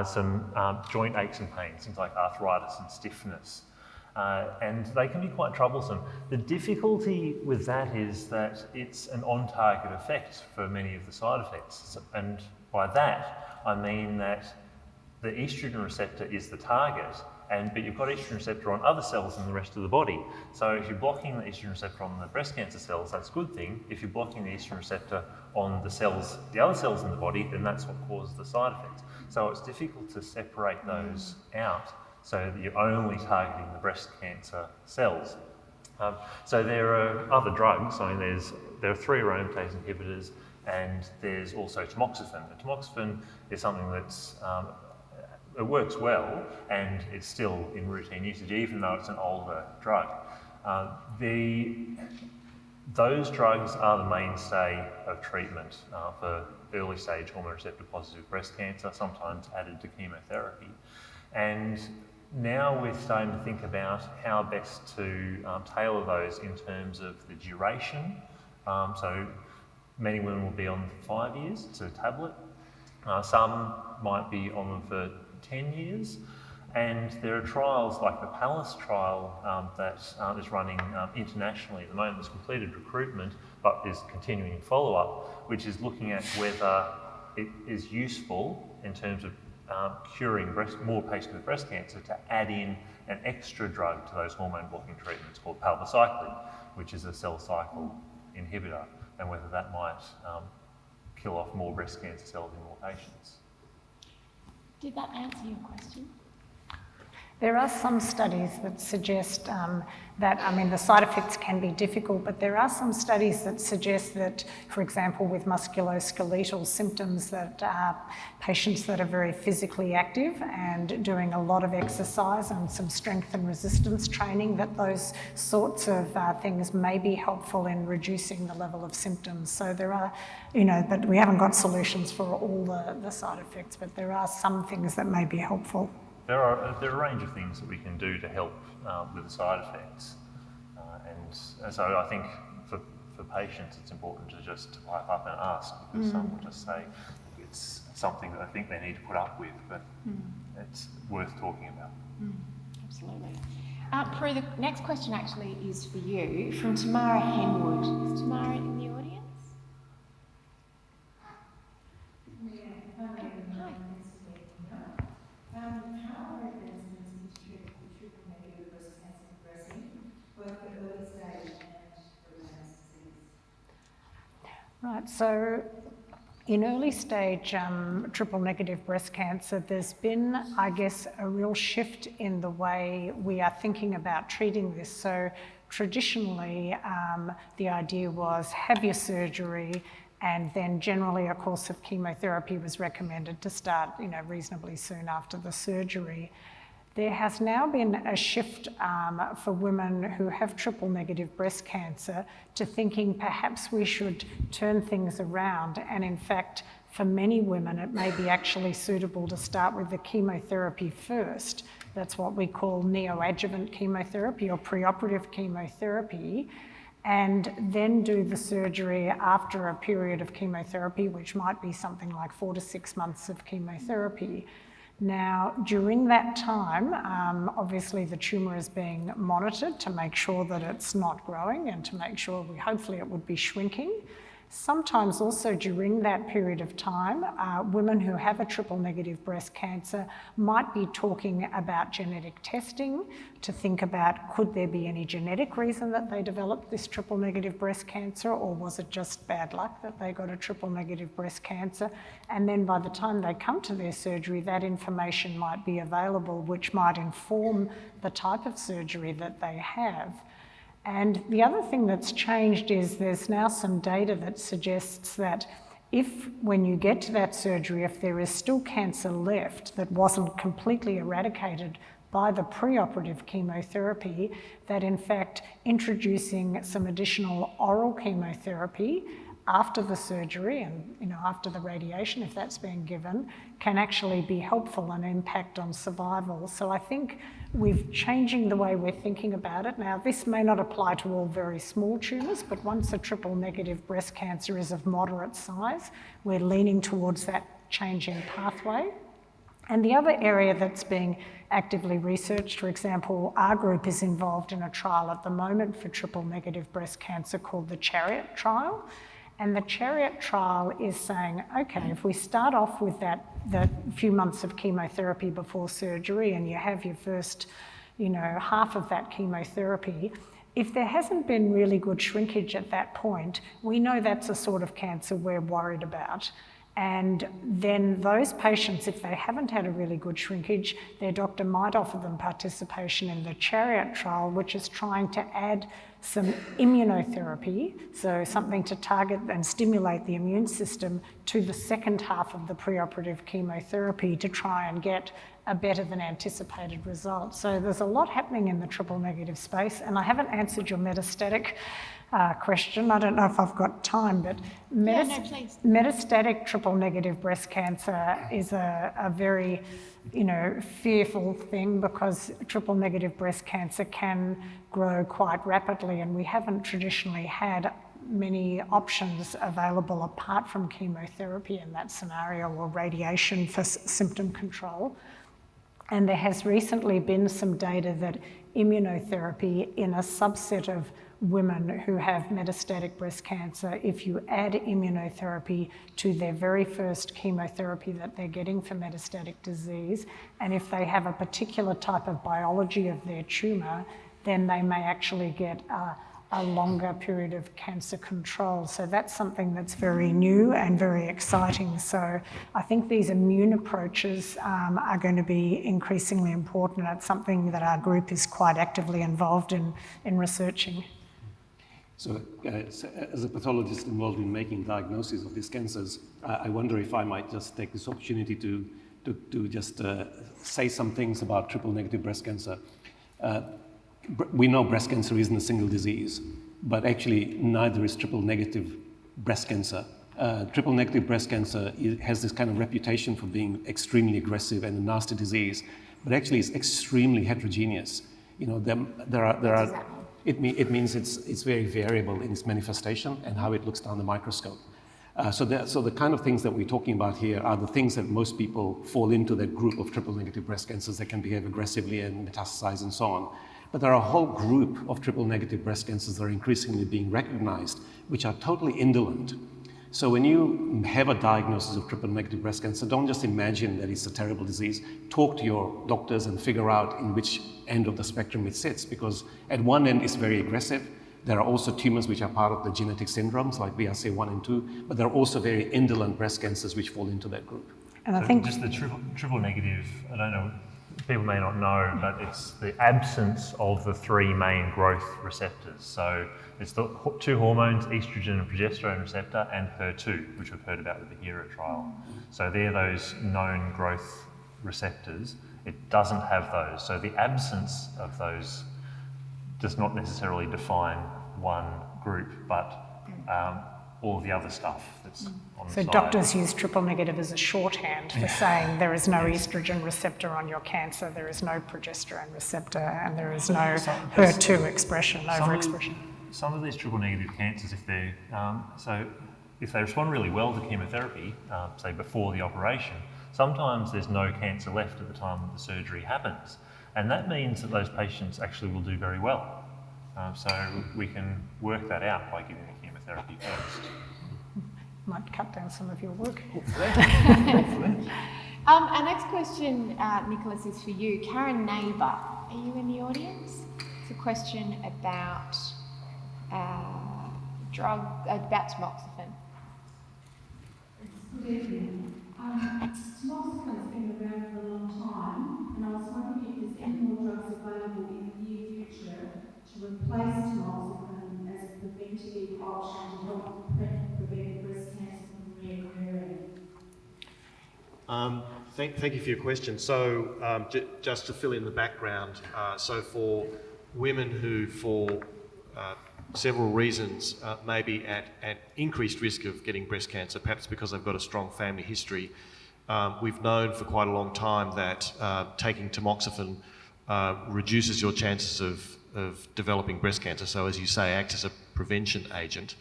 some joint aches and pains, things like arthritis and stiffness. And they can be quite troublesome. The difficulty with that is that it's an on-target effect for many of the side effects. And by that, I mean that the estrogen receptor is the target, but you've got estrogen receptor on other cells in the rest of the body. So if you're blocking the estrogen receptor on the breast cancer cells, that's a good thing. If you're blocking the estrogen receptor on the other cells in the body, then that's what causes the side effects. So it's difficult to separate those out so that you're only targeting the breast cancer cells. So there are other drugs. There are 3 aromatase inhibitors, and there's also tamoxifen. And tamoxifen is something that's it works well, and it's still in routine usage, even though it's an older drug. The those drugs are the mainstay of treatment for early stage hormone receptor positive breast cancer, sometimes added to chemotherapy. And now we're starting to think about how best to tailor those in terms of the duration. So many women will be on 5 years, it's a tablet. Some might be on them for 10 years. And there are trials like the Palace trial that is running internationally at the moment. It's completed recruitment, but is continuing follow-up, which is looking at whether it is useful in terms of curing more patients with breast cancer to add in an extra drug to those hormone-blocking treatments called palbociclib, which is a cell cycle inhibitor, and whether that might kill off more breast cancer cells in more patients. Did that answer your question? There are some studies that suggest that, I mean, the side effects can be difficult, but there are some studies that suggest that, for example, with musculoskeletal symptoms, that patients that are very physically active and doing a lot of exercise and some strength and resistance training, that those sorts of things may be helpful in reducing the level of symptoms. So there are, you know, but we haven't got solutions for all the side effects, but there are some things that may be helpful. There are a range of things that we can do to help with the side effects. And so I think for patients it's important to just pipe up and ask, because some will just say it's something that I think they need to put up with, but it's worth talking about. Absolutely. Prue, the next question actually is for you, from Tamara Henwood. Is Tamara in the audience? How are advancements in triple negative breast cancer progressing, both at early stage and advanced disease? Right, so in early stage triple negative breast cancer, there's been, I guess, a real shift in the way we are thinking about treating this. So traditionally, the idea was have your surgery, and then generally a course of chemotherapy was recommended to start, you know, reasonably soon after the surgery. There has now been a shift for women who have triple negative breast cancer to thinking perhaps we should turn things around, and in fact for many women it may be actually suitable to start with the chemotherapy first. That's what we call neoadjuvant chemotherapy or preoperative chemotherapy, and then do the surgery after a period of chemotherapy, which might be something like 4 to 6 months of chemotherapy. Now, during that time, obviously the tumour is being monitored to make sure that it's not growing and to make sure hopefully it would be shrinking. Sometimes also during that period of time, women who have a triple negative breast cancer might be talking about genetic testing to think about could there be any genetic reason that they developed this triple negative breast cancer, or was it just bad luck that they got a triple negative breast cancer? And then by the time they come to their surgery, that information might be available, which might inform the type of surgery that they have. And the other thing that's changed is there's now some data that suggests that if, when you get to that surgery, if there is still cancer left that wasn't completely eradicated by the preoperative chemotherapy, that in fact introducing some additional oral chemotherapy after the surgery and, you know, after the radiation, if that's being given, can actually be helpful and impact on survival. So I think we're changing the way we're thinking about it. Now, this may not apply to all very small tumours, but once a triple negative breast cancer is of moderate size, we're leaning towards that changing pathway. And the other area that's being actively researched, for example, our group is involved in a trial at the moment for triple negative breast cancer called the Chariot trial. And the Chariot trial is saying, okay, if we start off with that few months of chemotherapy before surgery and you have your first, you know, half of that chemotherapy, if there hasn't been really good shrinkage at that point, we know that's a sort of cancer we're worried about. And then those patients, if they haven't had a really good shrinkage, their doctor might offer them participation in the Chariot trial, which is trying to add some immunotherapy, so something to target and stimulate the immune system to the second half of the preoperative chemotherapy to try and get a better than anticipated result. So there's a lot happening in the triple negative space, and I haven't answered your metastatic question. I don't know if I've got time, but please. Metastatic triple-negative breast cancer is a very, fearful thing, because triple-negative breast cancer can grow quite rapidly, and we haven't traditionally had many options available apart from chemotherapy in that scenario, or radiation for symptom control. And there has recently been some data that immunotherapy in a subset of women who have metastatic breast cancer, if you add immunotherapy to their very first chemotherapy that they're getting for metastatic disease, and if they have a particular type of biology of their tumour, then they may actually get a longer period of cancer control. So that's something that's very new and very exciting. So I think these immune approaches are going to be increasingly important. It's something that our group is quite actively involved in researching. So as a pathologist involved in making diagnoses of these cancers, I wonder if I might just take this opportunity to just say some things about triple-negative breast cancer. We know breast cancer isn't a single disease, but actually neither is triple-negative breast cancer. Triple-negative breast cancer has this kind of reputation for being extremely aggressive and a nasty disease, but actually it's extremely heterogeneous. It means it's very variable in its manifestation and how it looks down the microscope. So the kind of things that we're talking about here are the things that most people fall into that group of triple-negative breast cancers that can behave aggressively and metastasize and so on. But there are a whole group of triple-negative breast cancers that are increasingly being recognized, which are totally indolent. So when you have a diagnosis of triple-negative breast cancer, don't just imagine that it's a terrible disease. Talk to your doctors and figure out in which end of the spectrum it sits, because at one end it's very aggressive. There are also tumors which are part of the genetic syndromes like BRCA1 and 2, but there are also very indolent breast cancers which fall into that group. And I think just the triple-negative, I don't know, people may not know, but it's the absence of the three main growth receptors. So it's the two hormones, estrogen and progesterone receptor, and HER2, which we've heard about with the HERA trial. So they're those known growth receptors. It doesn't have those. So the absence of those does not necessarily define one group, but all of the other stuff that's on the side. So doctors use triple-negative as a shorthand for saying there is no estrogen receptor on your cancer, there is no progesterone receptor, and there is no HER2 expression, overexpression. Some of these triple-negative cancers, if they respond really well to chemotherapy, say before the operation, sometimes there's no cancer left at the time that the surgery happens. And that means that those patients actually will do very well. So we can work that out by giving the chemotherapy first. Might cut down some of your work. Our next question, Nicholas, is for you. Karen Neighbour, are you in the audience? It's a question about about tamoxifen. Good evening. Tamoxifen has been around for a long time, and I was wondering if there's any more drugs available in the near future to replace tamoxifen as a preventative option to help prevent breast cancer from reoccurring. Thank you for your question. So just to fill in the background, so for women who, for several reasons, may be at increased risk of getting breast cancer, perhaps because they've got a strong family history, we've known for quite a long time that taking tamoxifen reduces your chances of developing breast cancer. So as you say, acts as a prevention agent.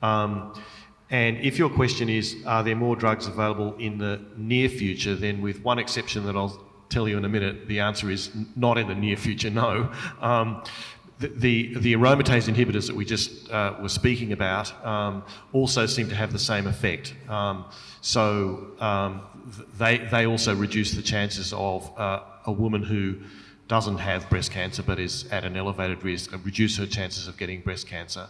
And if your question is, are there more drugs available in the near future, then with one exception that I'll tell you in a minute, the answer is not in the near future, no. The aromatase inhibitors that we just were speaking about also seem to have the same effect. They also reduce the chances of a woman who doesn't have breast cancer but is at an elevated risk, reduce her chances of getting breast cancer.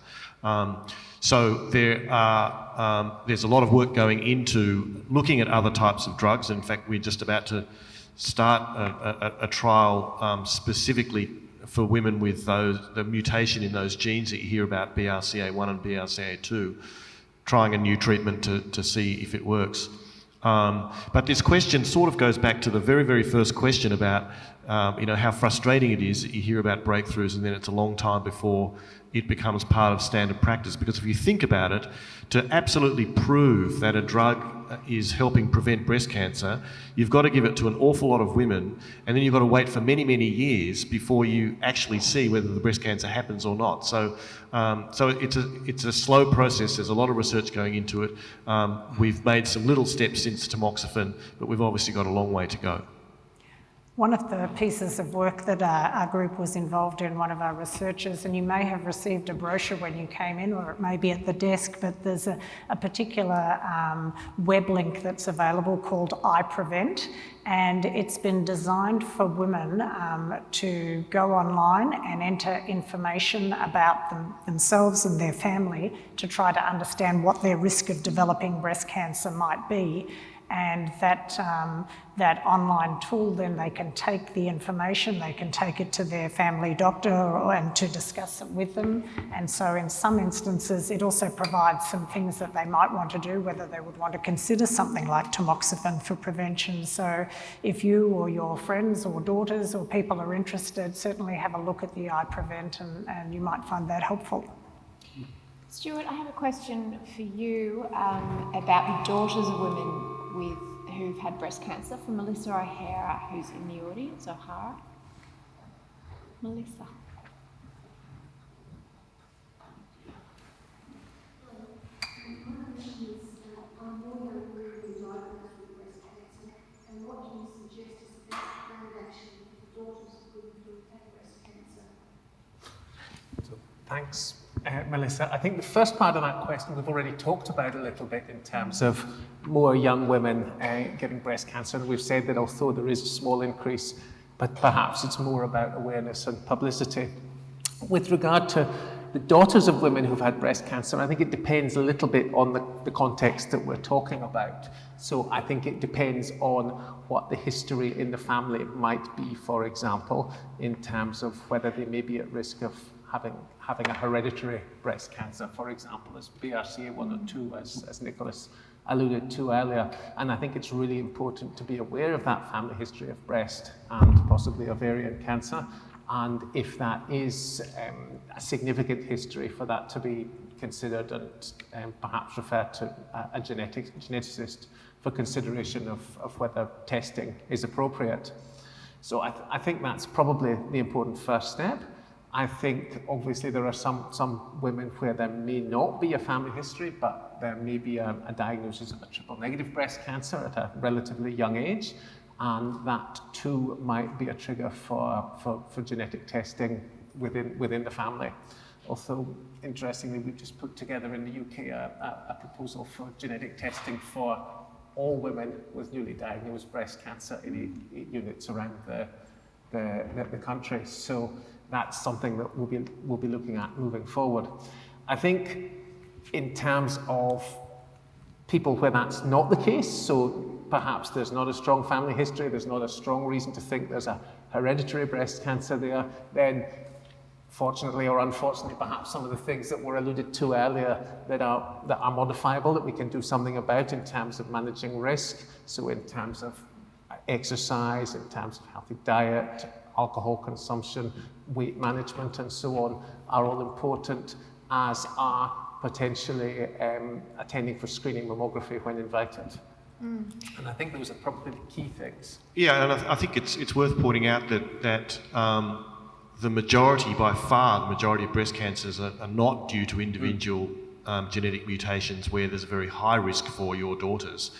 So there's a lot of work going into looking at other types of drugs. In fact, we're just about to start a trial specifically for women with the mutation in those genes that you hear about, BRCA1 and BRCA2, trying a new treatment to see if it works. But this question sort of goes back to the very, very first question about how frustrating it is that you hear about breakthroughs and then it's a long time before it becomes part of standard practice. Because if you think about it, to absolutely prove that a drug is helping prevent breast cancer, you've got to give it to an awful lot of women, and then you've got to wait for many, many years before you actually see whether the breast cancer happens or not. So it's a slow process. There's a lot of research going into it. We've made some little steps since tamoxifen, but we've obviously got a long way to go. One of the pieces of work that our group was involved in, one of our researchers, and you may have received a brochure when you came in, or it may be at the desk, but there's a particular web link that's available called iPrevent, and it's been designed for women to go online and enter information about themselves and their family to try to understand what their risk of developing breast cancer might be. And that online tool, then they can take the information, they can take it to their family doctor and to discuss it with them. And so in some instances, it also provides some things that they might want to do, whether they would want to consider something like tamoxifen for prevention. So if you or your friends or daughters or people are interested, certainly have a look at the iPrevent and you might find that helpful. Stuart, I have a question for you about the daughters of women who've had breast cancer, from Melissa O'Hara, who's in the audience. O'Hara? Melissa. My question is, I'm more young women diagnosed with breast cancer, and what do you suggest is the best plan of action for daughters of women who've had breast cancer? So, thanks, Melissa. I think the first part of that question we've already talked about a little bit in terms of more young women getting breast cancer. And we've said that although there is a small increase, but perhaps it's more about awareness and publicity. With regard to the daughters of women who've had breast cancer, I think it depends a little bit on the context that we're talking about. So I think it depends on what the history in the family might be, for example, in terms of whether they may be at risk of having a hereditary breast cancer, for example, as BRCA1 or 2, as Nicholas alluded to earlier. And I think it's really important to be aware of that family history of breast and possibly ovarian cancer. And if that is a significant history, for that to be considered and perhaps referred to a geneticist for consideration of whether testing is appropriate. So I think that's probably the important first step. I think obviously there are some women where there may not be a family history, but there may be a diagnosis of a triple negative breast cancer at a relatively young age, and that too might be a trigger for genetic testing within the family. Although, interestingly, we've just put together in the UK a proposal for genetic testing for all women with newly diagnosed breast cancer in 8 units around the country. So that's something that we'll be looking at moving forward. I think in terms of people where that's not the case, so perhaps there's not a strong family history, there's not a strong reason to think there's a hereditary breast cancer there, then fortunately or unfortunately, perhaps some of the things that were alluded to earlier that are modifiable, that we can do something about in terms of managing risk. So in terms of exercise, in terms of healthy diet, alcohol consumption, weight management and so on are all important, as are potentially attending for screening mammography when invited. And I think those are probably the key things. Yeah, and I think it's worth pointing out that the majority, by far, the majority of breast cancers are not due to individual genetic mutations where there's a very high risk for your daughters.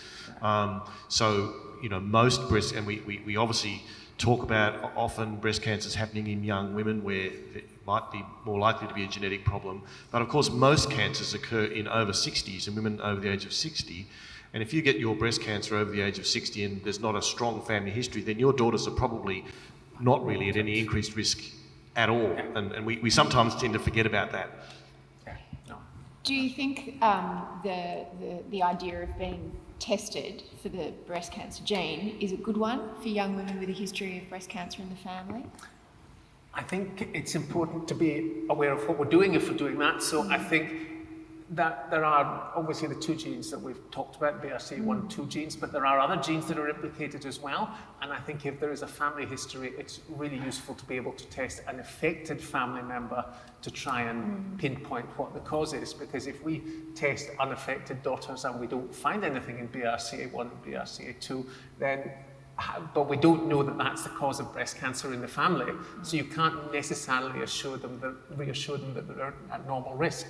So, you know, most breast, and we obviously talk about often breast cancers happening in young women where it might be more likely to be a genetic problem. But of course, most cancers occur in over 60s, in women over the age of 60. And if you get your breast cancer over the age of 60 and there's not a strong family history, then your daughters are probably not really at any increased risk at all. And we sometimes tend to forget about that. Do you think the idea of being tested for the breast cancer gene is a good one for young women with a history of breast cancer in the family? I think it's important to be aware of what we're doing if we're doing that. So I think there are obviously the two genes that we've talked about, BRCA1, 2 genes, but there are other genes that are implicated as well. And I think if there is a family history, it's really useful to be able to test an affected family member to try and pinpoint what the cause is. Because if we test unaffected daughters and we don't find anything in BRCA1 and BRCA2, then but we don't know that that's the cause of breast cancer in the family. So you can't necessarily reassure them that they're at normal risk.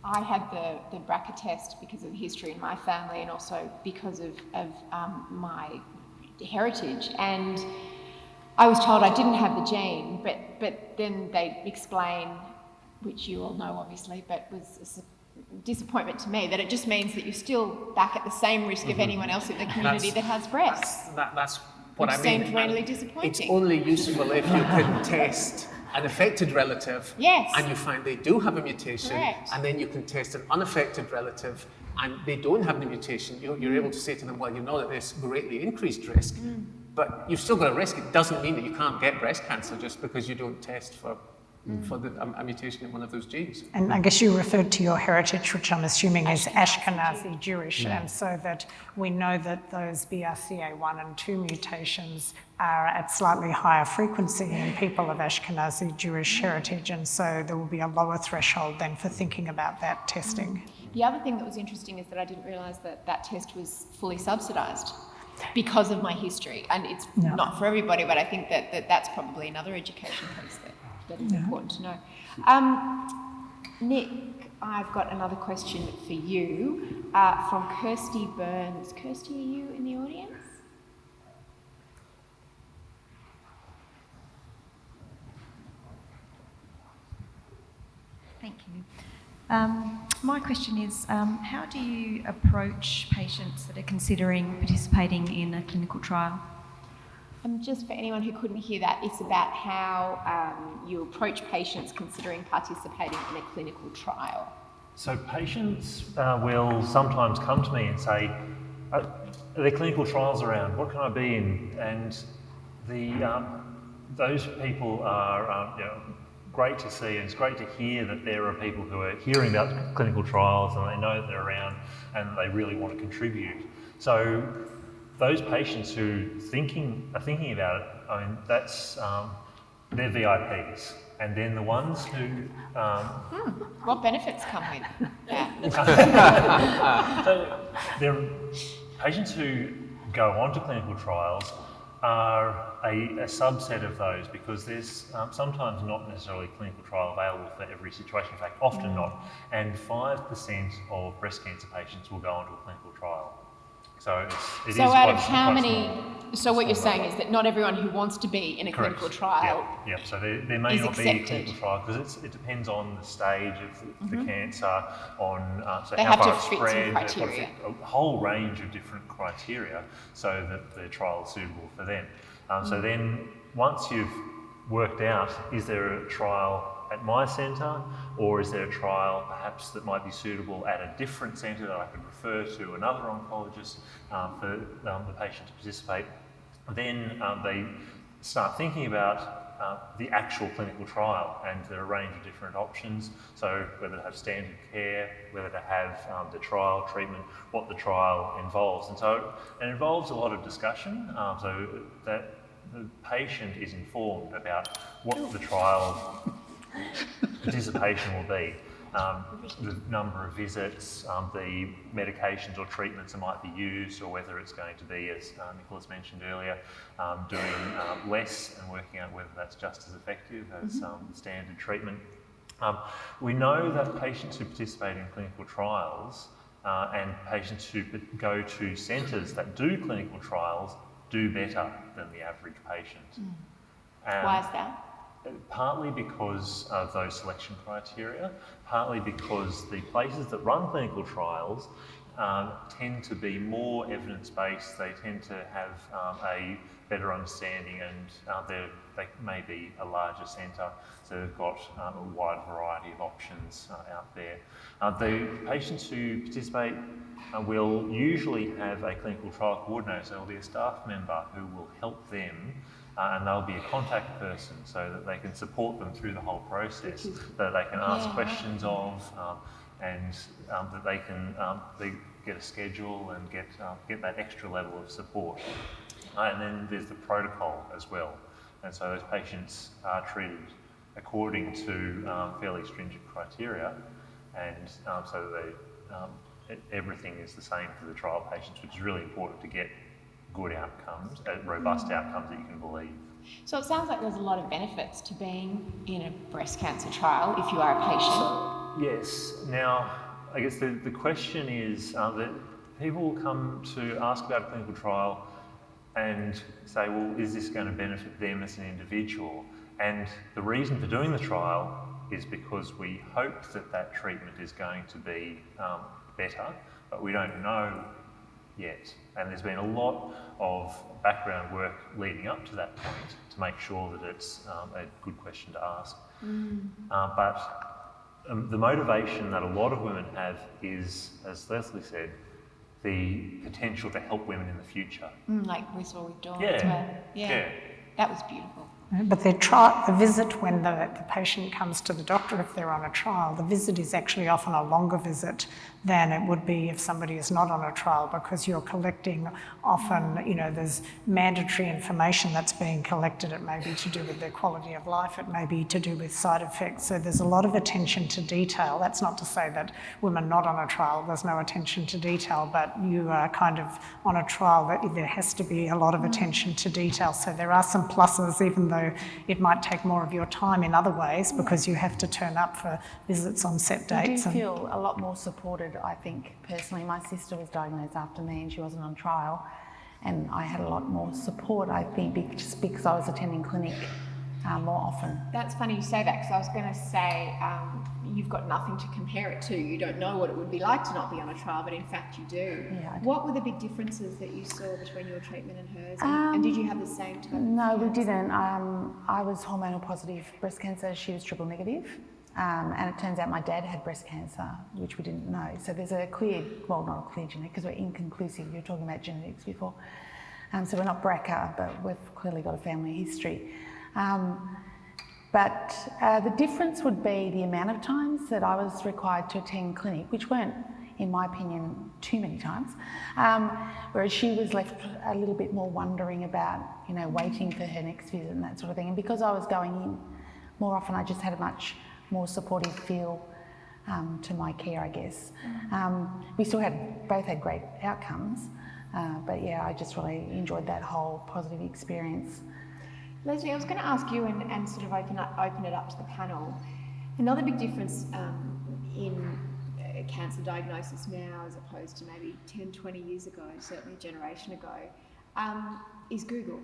I had the BRCA test because of the history in my family and also because of my heritage. And I was told I didn't have the gene, but then they explain, which you all know obviously, but was a disappointment to me, that it just means that you're still back at the same risk of anyone else in the community that has breasts. That's what I mean. Seemed really disappointing. It's only useful if you can test an affected relative, and you find they do have a mutation, and then you can test an unaffected relative and they don't have the mutation. You're able to say to them, well, you know that there's greatly increased risk, but you've still got a risk. It doesn't mean that you can't get breast cancer just because you don't test for a mutation in one of those genes. And I guess you referred to your heritage, which I'm assuming is Ashkenazi Jewish, and so that we know that those BRCA1 and 2 mutations are at slightly higher frequency in people of Ashkenazi Jewish heritage, and so there will be a lower threshold then for thinking about that testing. The other thing that was interesting is that I didn't realise that that test was fully subsidised because of my history, and it's not for everybody, but I think that's probably another education piece that is important to know. Nick, I've got another question for you from Kirsty Burns. Kirsty, are you in the audience? Thank you. My question is, how do you approach patients that are considering participating in a clinical trial? Just for anyone who couldn't hear that, it's about how you approach patients considering participating in a clinical trial. So patients will sometimes come to me and say, are there clinical trials around? What can I be in? And those people are great to see, and it's great to hear that there are people who are hearing about clinical trials and they know that they're around and they really want to contribute. So those patients who are thinking about it, I mean, that's they're VIPs. And then the ones who... What benefits come with that? So there are patients who go on to clinical trials are a subset of those, because there's sometimes not necessarily a clinical trial available for every situation, in fact often not, and 5% of breast cancer patients will go on to a clinical trial. So it is out of how many? small. So what you're saying is that not everyone who wants to be in a clinical trial. Yeah. So there may not be a clinical trial because it depends on the stage of the cancer, on so how far it's spread, a whole range of different criteria, so that the trial is suitable for them. So then once you've worked out, is there a trial at my centre, or is there a trial perhaps that might be suitable at a different centre that I could refer to another oncologist for the patient to participate, then they start thinking about the actual clinical trial, and there are a range of different options. So whether to have standard care, whether to have the trial treatment, what the trial involves. And so it involves a lot of discussion, so that the patient is informed about what the trial participation will be, the number of visits, the medications or treatments that might be used, or whether it's going to be, as Nicholas mentioned earlier, doing less and working out whether that's just as effective as standard treatment. We know that patients who participate in clinical trials and patients who go to centres that do clinical trials do better than the average patient. Why is that? Partly because of those selection criteria, partly because the places that run clinical trials tend to be more evidence-based. They tend to have a better understanding, and they may be a larger centre, so they've got a wide variety of options out there. The patients who participate will usually have a clinical trial coordinator, so there'll be a staff member who will help them, and they'll be a contact person so that they can support them through the whole process, that they can ask questions of, and that they can they get a schedule and get that extra level of support. And then there's the protocol as well. And so those patients are treated according to fairly stringent criteria, and so that everything is the same for the trial patients, which is really important to get good outcomes, robust outcomes that you can believe. So it sounds like there's a lot of benefits to being in a breast cancer trial if you are a patient. Yes. Now, I guess the question is that people will come to ask about a clinical trial and say, well, is this going to benefit them as an individual? And the reason for doing the trial is because we hope that that treatment is going to be better, but we don't know yet. And there's been a lot of background work leading up to that point to make sure that it's a good question to ask. But the motivation that a lot of women have is, as Leslie said, the potential to help women in the future. Like we saw with Dawn as well. Yeah. That was beautiful. But the visit when the patient comes to the doctor, if they're on a trial, the visit is actually often a longer visit than it would be if somebody is not on a trial, because you're collecting often, there's mandatory information that's being collected. It may be to do with their quality of life, it may be to do with side effects. So there's a lot of attention to detail. That's not to say that women not on a trial, there's no attention to detail, but you are kind of on a trial that there has to be a lot of attention to detail. So there are some pluses, even though it might take more of your time in other ways, because you have to turn up for visits on set dates. I do feel a lot more supported, I think, personally. My sister was diagnosed after me and she wasn't on trial, and I had a lot more support, I think, just because I was attending clinic more often. That's funny you say that, because I was going to say you've got nothing to compare it to. You don't know what it would be like to not be on a trial, but in fact you do. Yeah, what were the big differences that you saw between your treatment and hers? And did you have the same type of No, we cancer? didn't. I was hormonal positive breast cancer. She was triple negative. And it turns out my dad had breast cancer, which we didn't know. So there's a clear, well, not a clear genetic, because we're inconclusive. You were talking about genetics before. So we're not BRCA, but we've clearly got a family history. But the difference would be the amount of times that I was required to attend clinic, which weren't, in my opinion, too many times, whereas she was left a little bit more wondering about, waiting for her next visit and that sort of thing. And because I was going in more often, I just had a much more supportive feel to my care, I guess. We still both had great outcomes, but yeah, I just really enjoyed that whole positive experience. Leslie, I was going to ask you and sort of open it up to the panel. Another big difference in cancer diagnosis now as opposed to maybe 10, 20 years ago, certainly a generation ago, is Google.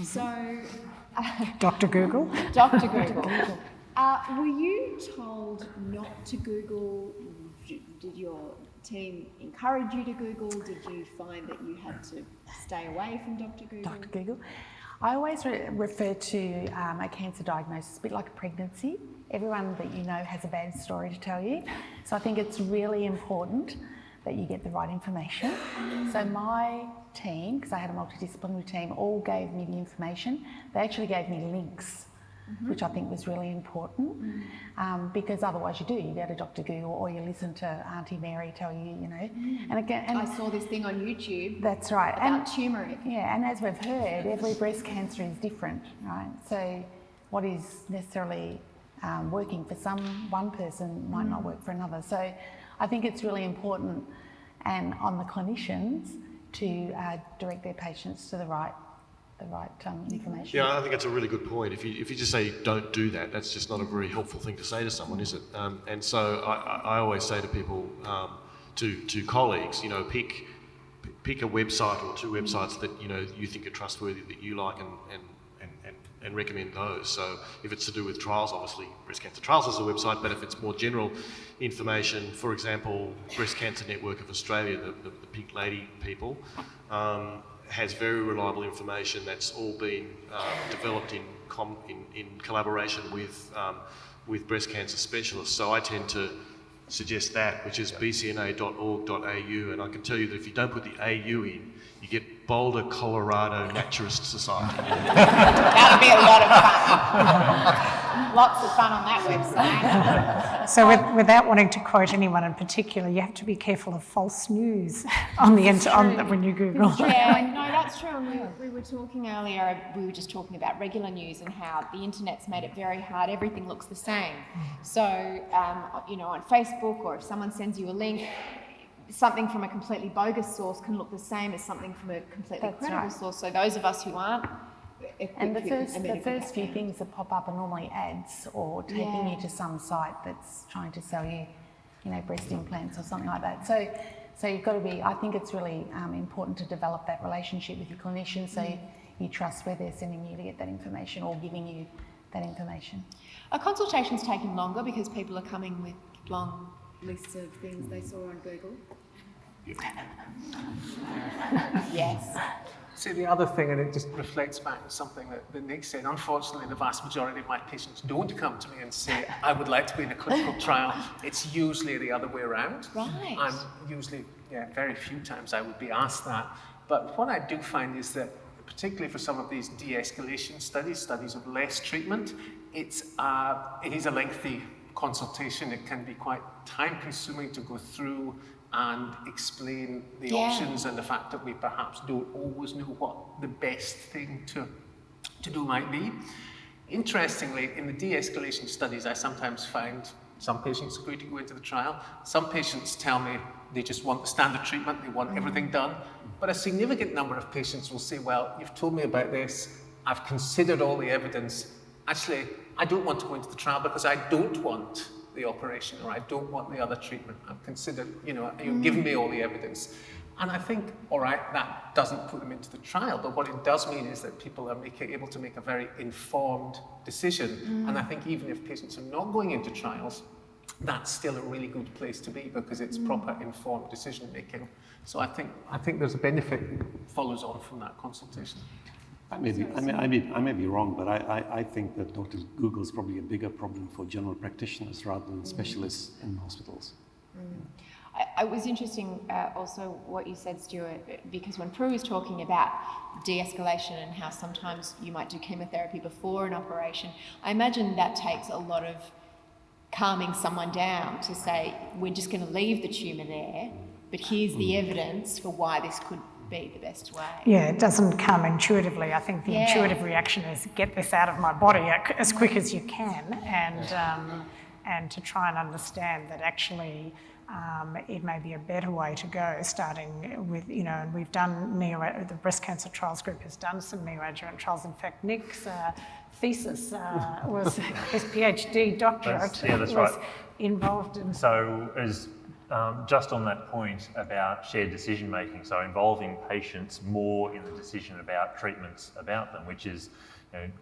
So... Dr. Google? Dr. Google. Were you told not to Google? Did your team encourage you to Google? Did you find that you had to stay away from Dr. Google? Dr. Google. I always refer to a cancer diagnosis a bit like a pregnancy. Everyone that you know has a bad story to tell you. So I think it's really important that you get the right information. So my team, because I had a multidisciplinary team, all gave me the information. They actually gave me links, which I think was really important, because otherwise you go to Dr. Google or you listen to Auntie Mary tell you, And again, I saw this thing on YouTube. That's right. About turmeric. Yeah, and as we've heard, every breast cancer is different, right? So what is necessarily working for one person might not work for another. So I think it's really important and on the clinicians to direct their patients to the right information. Yeah, I think that's a really good point. If you just say don't do that, that's just not a very helpful thing to say to someone, is it? And so I always say to people, to colleagues, pick a website or two websites that you think are trustworthy, that you like, and recommend those. So if it's to do with trials, obviously Breast Cancer Trials is a website, but if it's more general information, for example, Breast Cancer Network of Australia, the Pink Lady people, has very reliable information that's all been developed in collaboration with breast cancer specialists. So I tend to suggest that, which is bcna.org.au, and I can tell you that if you don't put the AU in, you get Boulder, Colorado Naturist Society. That would be a lot of fun. Lots of fun on that website. So without wanting to quote anyone in particular, you have to be careful of false news on the when you Google. Yeah, no, that's true. And we were talking earlier, we were just talking about regular news and how the internet's made it very hard. Everything looks the same. So, you know, on Facebook, or if someone sends you a link, something from a completely bogus source can look the same as something from a completely credible source. So those of us who aren't, and the first few things that pop up are normally ads or taking you to some site that's trying to sell you, you know, breast implants or something like that. So you've got to be, I think it's really important to develop that relationship with your clinician so you trust where they're sending you to get that information or giving you that information. Are consultations taking longer because people are coming with long lists of things they saw on Google? Yes. See, the other thing, and it just reflects back to something that Nick said, unfortunately, the vast majority of my patients don't come to me and say, I would like to be in a clinical trial. It's usually the other way around. Right. I'm usually, very few times I would be asked that. But what I do find is that, particularly for some of these de-escalation studies of less treatment, it is a lengthy consultation. It can be quite time-consuming to go through and explain the options and the fact that we perhaps don't always know what the best thing to do might be. Interestingly, in the de-escalation studies, I sometimes find some patients agree to go into the trial. Some patients tell me they just want the standard treatment, they want everything done. But a significant number of patients will say, well, you've told me about this, I've considered all the evidence. Actually, I don't want to go into the trial because I don't want the operation, or I don't want the other treatment. I've considered, you've given me all the evidence. And I think, all right, that doesn't put them into the trial, but what it does mean is that people are able to make a very informed decision. And I think even if patients are not going into trials, that's still a really good place to be because it's proper informed decision making. So I think there's a benefit that follows on from that consultation. I may be wrong, but I think that Dr. Google is probably a bigger problem for general practitioners rather than specialists in hospitals. It was interesting also what you said, Stuart, because when Prue was talking about de-escalation and how sometimes you might do chemotherapy before an operation, I imagine that takes a lot of calming someone down to say, we're just going to leave the tumour there, but here's the evidence for why this could be the best way. Yeah, it doesn't come intuitively. I think the intuitive reaction is get this out of my body as quick as you can, and to try and understand that actually it may be a better way to go, starting with, and we've done the breast cancer trials group has done some neoadjuvant trials. In fact, Nick's thesis was his PhD doctorate was involved in. So as just on that point about shared decision making, so involving patients more in the decision about treatments about them, which is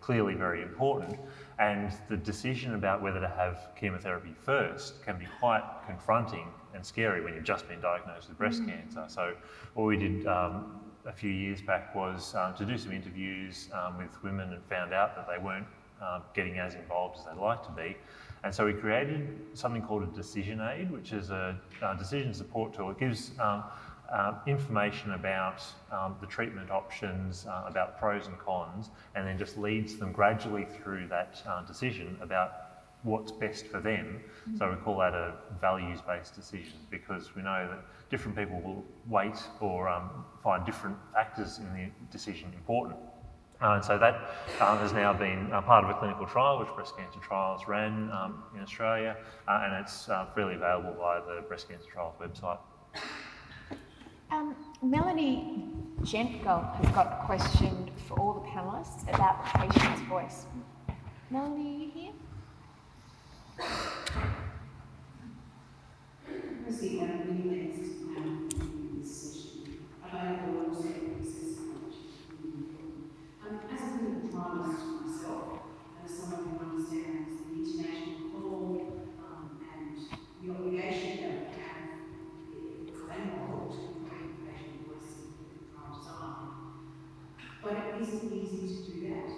clearly very important. And the decision about whether to have chemotherapy first can be quite confronting and scary when you've just been diagnosed with breast cancer. So what we did a few years back was to do some interviews with women and found out that they weren't getting as involved as they'd like to be. And so we created something called a decision aid, which is a decision support tool. It gives information about the treatment options, about pros and cons, and then just leads them gradually through that decision about what's best for them. So we call that a values-based decision, because we know that different people will weight or find different factors in the decision important. And so that has now been part of a clinical trial which Breast Cancer Trials ran in Australia, and it's freely available via the Breast Cancer Trials website. Melanie Gentgol has got a question for all the panellists about the patient's voice. Melanie, are you here? Firstly, really thanks for this session. Available also accessible, which is really important. As a clinical trialist myself, and as someone who understands the international law and the obligation that we have in the claim model to include patient voice in clinical trial design, but it isn't easy to do that.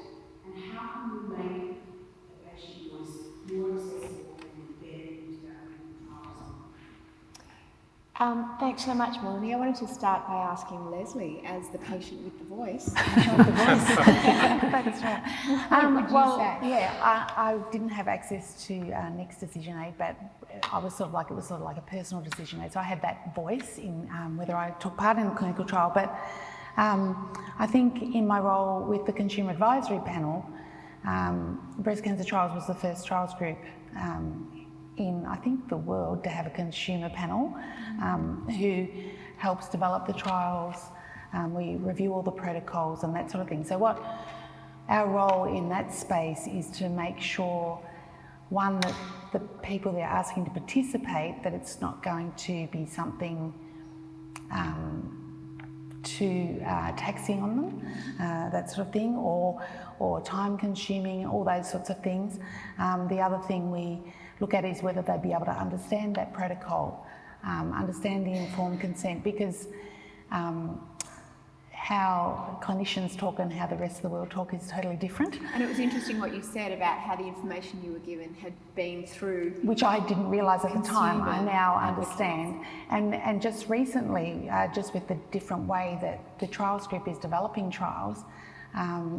And how can we make the patient voice more accessible and embedded into our clinical trial design? Thanks so much, Melanie. I wanted to start by asking Leslie, as the patient with the voice. That's right. I didn't have access to Nick's decision aid, but it was sort of like a personal decision aid. So I had that voice in whether I took part in the clinical trial. But I think in my role with the Consumer Advisory Panel, Breast Cancer Trials was the first trials group in, I think, the world to have a consumer panel who helps develop the trials. We review all the protocols and that sort of thing. So what our role in that space is to make sure, one, that the people they're asking to participate, that it's not going to be something too taxing on them, that sort of thing, or time consuming, all those sorts of things. The other thing we look at is whether they'd be able to understand that protocol, understand the informed consent, because how clinicians talk and how the rest of the world talk is totally different. And it was interesting what you said about how the information you were given had been through... Which I didn't realise at the time, I now understand. And just recently, just with the different way that the trials group is developing trials,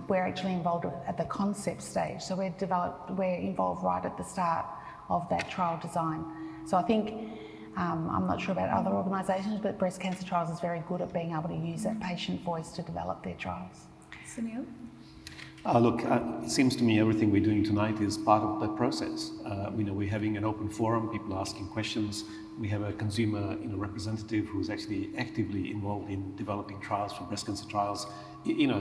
we're actually involved at the concept stage. So we're involved right at the start of that trial design. So I think, I'm not sure about other organisations, but Breast Cancer Trials is very good at being able to use that patient voice to develop their trials. Sunil? Look, it seems to me everything we're doing tonight is part of that process. We're having an open forum, people asking questions. We have a consumer representative who's actually actively involved in developing trials for breast cancer trials.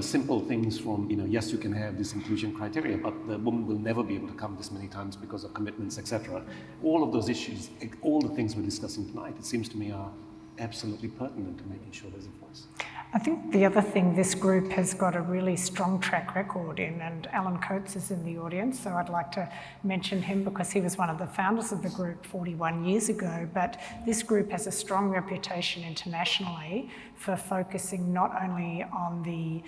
Simple things from, yes, you can have this inclusion criteria, but the woman will never be able to come this many times because of commitments, etc. All of those issues, all the things we're discussing tonight, it seems to me are absolutely pertinent to making sure there's a voice. I think the other thing this group has got a really strong track record in, and Alan Coates is in the audience, so I'd like to mention him because he was one of the founders of the group 41 years ago, but this group has a strong reputation internationally for focusing not only on the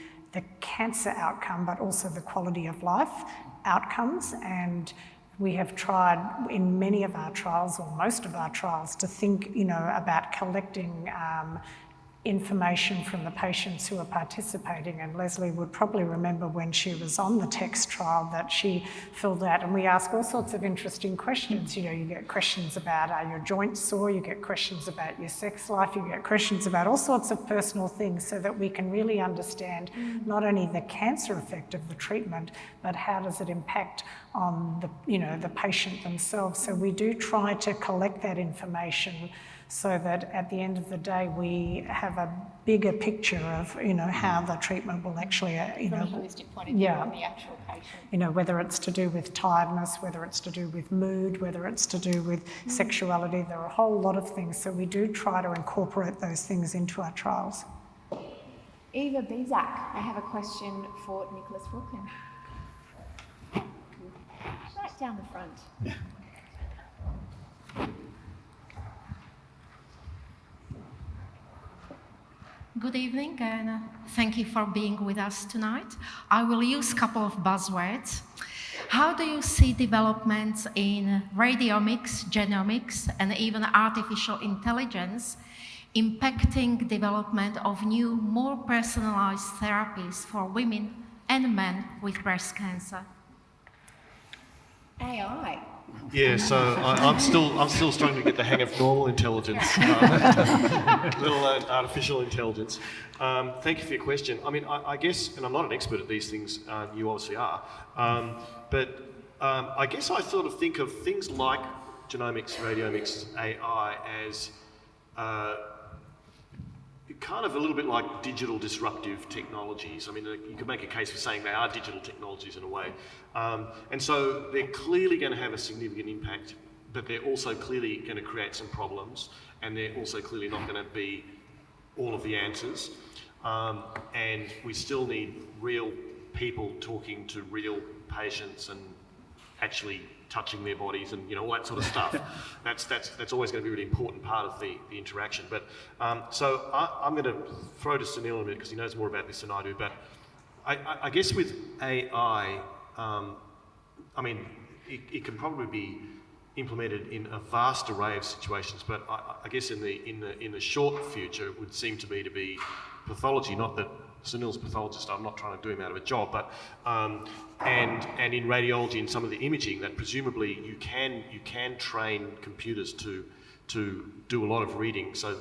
cancer outcome, but also the quality of life outcomes. And we have tried in many of our trials, or most of our trials, to think, about collecting information from the patients who are participating. And Leslie would probably remember when she was on the text trial that she filled out, and we ask all sorts of interesting questions. You get questions about, are your joints sore? You get questions about your sex life. You get questions about all sorts of personal things, so that we can really understand not only the cancer effect of the treatment, but how does it impact on the patient themselves. So we do try to collect that information so that at the end of the day we have a bigger picture of how the treatment will actually from a holistic point of view of the actual patient. Whether it's to do with tiredness, whether it's to do with mood, whether it's to do with sexuality. There are a whole lot of things, so we do try to incorporate those things into our trials. Eva Bizak, I have a question for Nicholas Wilcken. Right down the front. Good evening, and thank you for being with us tonight. I will use a couple of buzzwords. How do you see developments in radiomics, genomics, and even artificial intelligence impacting development of new, more personalized therapies for women and men with breast cancer? AI. Yeah, so I'm still struggling to get the hang of normal intelligence, let alone artificial intelligence. Thank you for your question. I mean, I guess, and I'm not an expert at these things, you obviously are, but I guess I sort of think of things like genomics, radiomics, AI as kind of a little bit like digital disruptive technologies. I mean, you could make a case for saying they are digital technologies in a way. And so they're clearly going to have a significant impact, but they're also clearly going to create some problems, and they're also clearly not going to be all of the answers. And we still need real people talking to real patients and actually touching their bodies and all that sort of stuff. That's always going to be a really important part of the interaction. But so I'm going to throw to Sunil in a minute because he knows more about this than I do. But I guess with AI, I mean, it can probably be implemented in a vast array of situations, but I guess in the short future, it would seem to me to be pathology. Not that Sunil's a pathologist, I'm not trying to do him out of a job, but and in radiology and some of the imaging, that presumably you can train computers to do a lot of reading, so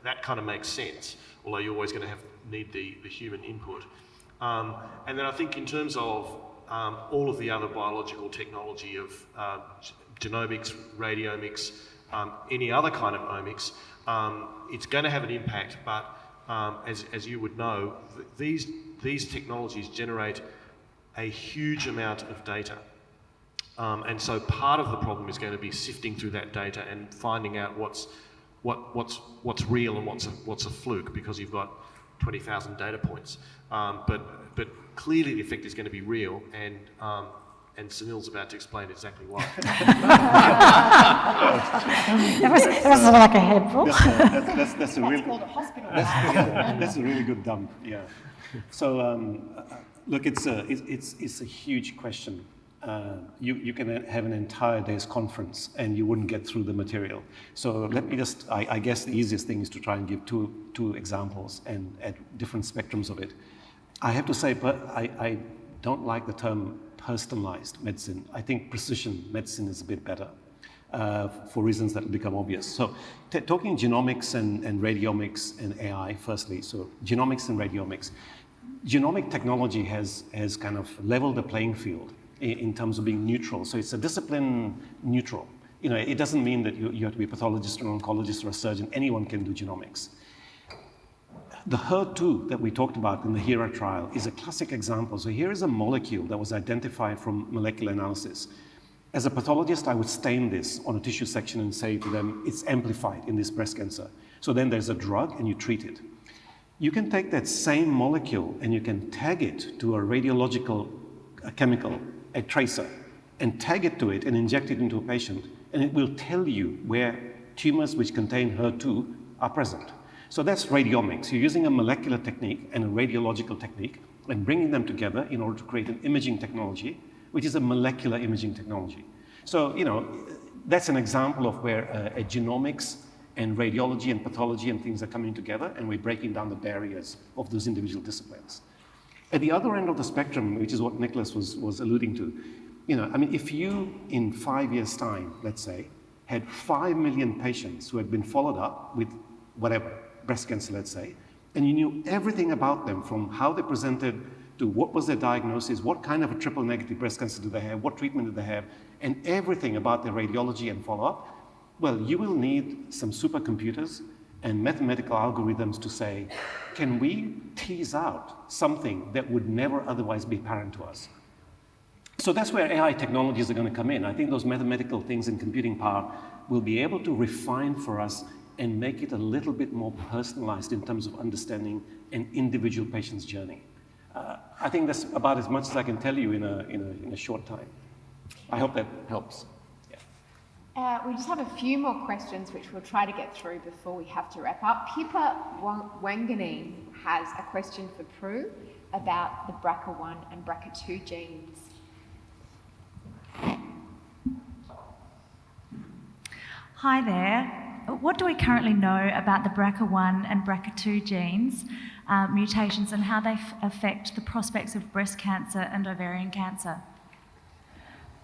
that kind of makes sense, although you're always going to need the human input. And then I think in terms of all of the other biological technology of genomics, radiomics, any other kind of omics, it's going to have an impact, but as you would know, these technologies generate a huge amount of data. And so part of the problem is going to be sifting through that data and finding out what's real and what's a fluke, because you've got 20,000 data points. But clearly the effect is going to be real, and Sunil's about to explain exactly why. That was like a headful. That's a really good dump. Yeah. So look, it's a huge question. You can have an entire day's conference and you wouldn't get through the material. So let me just, I guess the easiest thing is to try and give two examples and at different spectrums of it. I have to say, I don't like the term personalized medicine. I think precision medicine is a bit better for reasons that will become obvious. So talking genomics and radiomics and AI firstly, so genomics and radiomics. Genomic technology has kind of leveled the playing field in terms of being neutral. So it's a discipline neutral. You know, it doesn't mean that you have to be a pathologist or an oncologist or a surgeon. Anyone can do genomics. The HER2 that we talked about in the HERA trial is a classic example. So here is a molecule that was identified from molecular analysis. As a pathologist, I would stain this on a tissue section and say to them, it's amplified in this breast cancer. So then there's a drug and you treat it. You can take that same molecule and you can tag it to a radiological chemical, a tracer, and tag it to it and inject it into a patient, and it will tell you where tumors which contain HER2 are present. So that's radiomics. You're using a molecular technique and a radiological technique and bringing them together in order to create an imaging technology, which is a molecular imaging technology. So, you know, that's an example of where a genomics and radiology and pathology and things are coming together, and we're breaking down the barriers of those individual disciplines. At the other end of the spectrum, which is what Nicholas was alluding to, you know, I mean, if you in 5 years' time, let's say, had 5 million patients who had been followed up with whatever, breast cancer, let's say, and you knew everything about them from how they presented to what was their diagnosis, what kind of a triple negative breast cancer did they have, what treatment did they have, and everything about their radiology and follow-up, well, you will need some supercomputers and mathematical algorithms to say, can we tease out something that would never otherwise be apparent to us? So that's where AI technologies are going to come in. I think those mathematical things and computing power will be able to refine for us and make it a little bit more personalized in terms of understanding an individual patient's journey. I think that's about as much as I can tell you in a short time. I hope that helps. We just have a few more questions which we'll try to get through before we have to wrap up. Pippa Wanganeen has a question for Prue about the BRCA1 and BRCA2 genes. Hi there. What do we currently know about the BRCA1 and BRCA2 genes, mutations, and how they affect the prospects of breast cancer and ovarian cancer?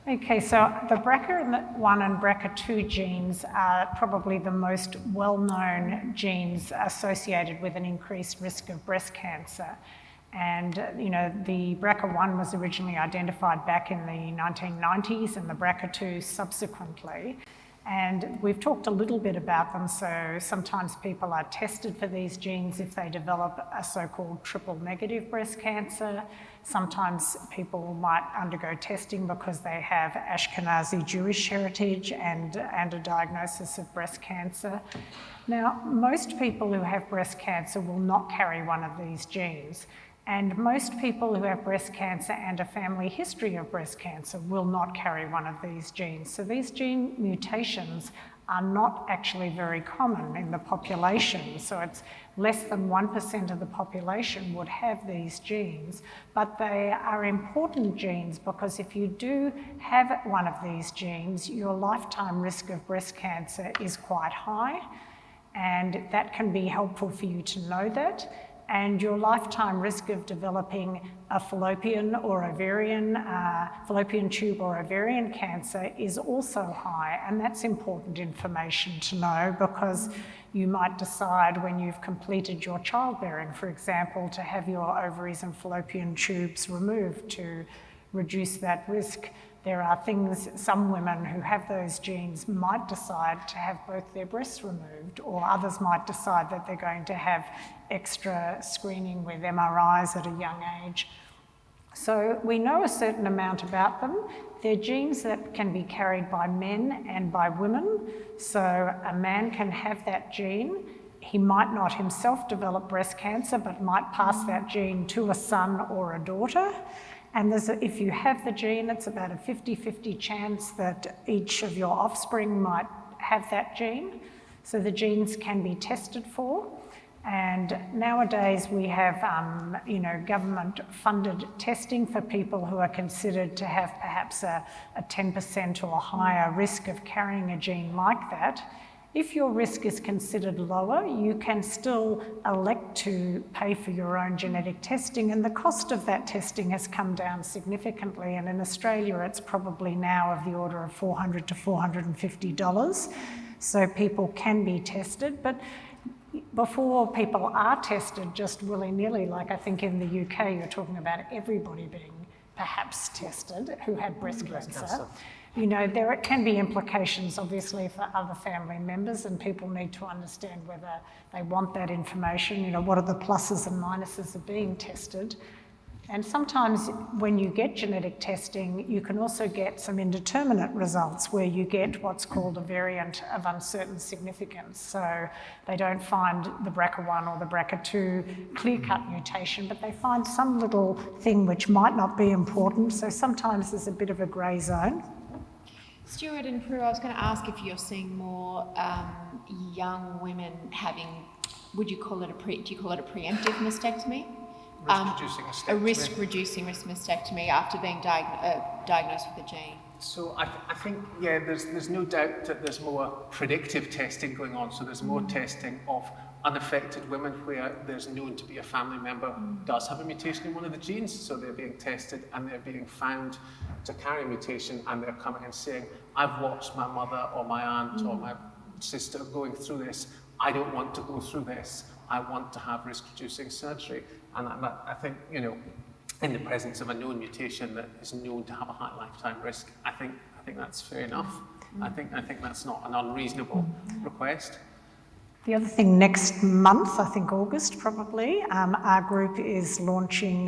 Okay, so the BRCA1 and BRCA2 genes are probably the most well-known genes associated with an increased risk of breast cancer. And, you know, the BRCA1 was originally identified back in the 1990s and the BRCA2 subsequently. And we've talked a little bit about them, so sometimes people are tested for these genes if they develop a so-called triple negative breast cancer. Sometimes people might undergo testing because they have Ashkenazi Jewish heritage and a diagnosis of breast cancer. Now, most people who have breast cancer will not carry one of these genes. And most people who have breast cancer and a family history of breast cancer will not carry one of these genes. So these gene mutations are not actually very common in the population. So it's less than 1% of the population would have these genes, but they are important genes because if you do have one of these genes, your lifetime risk of breast cancer is quite high, and that can be helpful for you to know that. And your lifetime risk of developing a fallopian tube or ovarian cancer is also high, and that's important information to know because you might decide when you've completed your childbearing, for example, to have your ovaries and fallopian tubes removed to reduce that risk. There are things, some women who have those genes might decide to have both their breasts removed, or others might decide that they're going to have extra screening with MRIs at a young age. So we know a certain amount about them. They're genes that can be carried by men and by women. So a man can have that gene. He might not himself develop breast cancer, but might pass that gene to a son or a daughter. And if you have the gene, it's about a 50-50 chance that each of your offspring might have that gene. So the genes can be tested for. And nowadays we have, government-funded testing for people who are considered to have perhaps a 10% or higher risk of carrying a gene like that. If your risk is considered lower, you can still elect to pay for your own genetic testing, and the cost of that testing has come down significantly, and in Australia it's probably now of the order of $400 to $450. So people can be tested, but before people are tested just willy-nilly, like I think in the UK you're talking about everybody being perhaps tested who had breast cancer. You know, there can be implications obviously for other family members, and people need to understand whether they want that information, you know, what are the pluses and minuses of being tested. And sometimes when you get genetic testing, you can also get some indeterminate results where you get what's called a variant of uncertain significance. So they don't find the BRCA1 or the BRCA2 clear-cut mutation, but they find some little thing which might not be important. So sometimes there's a bit of a grey zone. Stuart and Prue, I was going to ask if you're seeing more young women having, do you call it a preemptive mastectomy? Risk-reducing mastectomy. A risk-reducing mastectomy after being diagnosed with a gene. So I think, yeah, there's no doubt that there's more predictive testing going on. So there's more testing of unaffected women where there's known to be a family member does have a mutation in one of the genes. So they're being tested and they're being found to carry a mutation, and they're coming and saying, I've watched my mother or my aunt or my sister going through this. I don't want to go through this. I want to have risk-reducing surgery. And I think, you know, in the presence of a known mutation that is known to have a high lifetime risk, I think that's fair enough. I think that's not an unreasonable request. The other thing, next month, I think August probably, our group is launching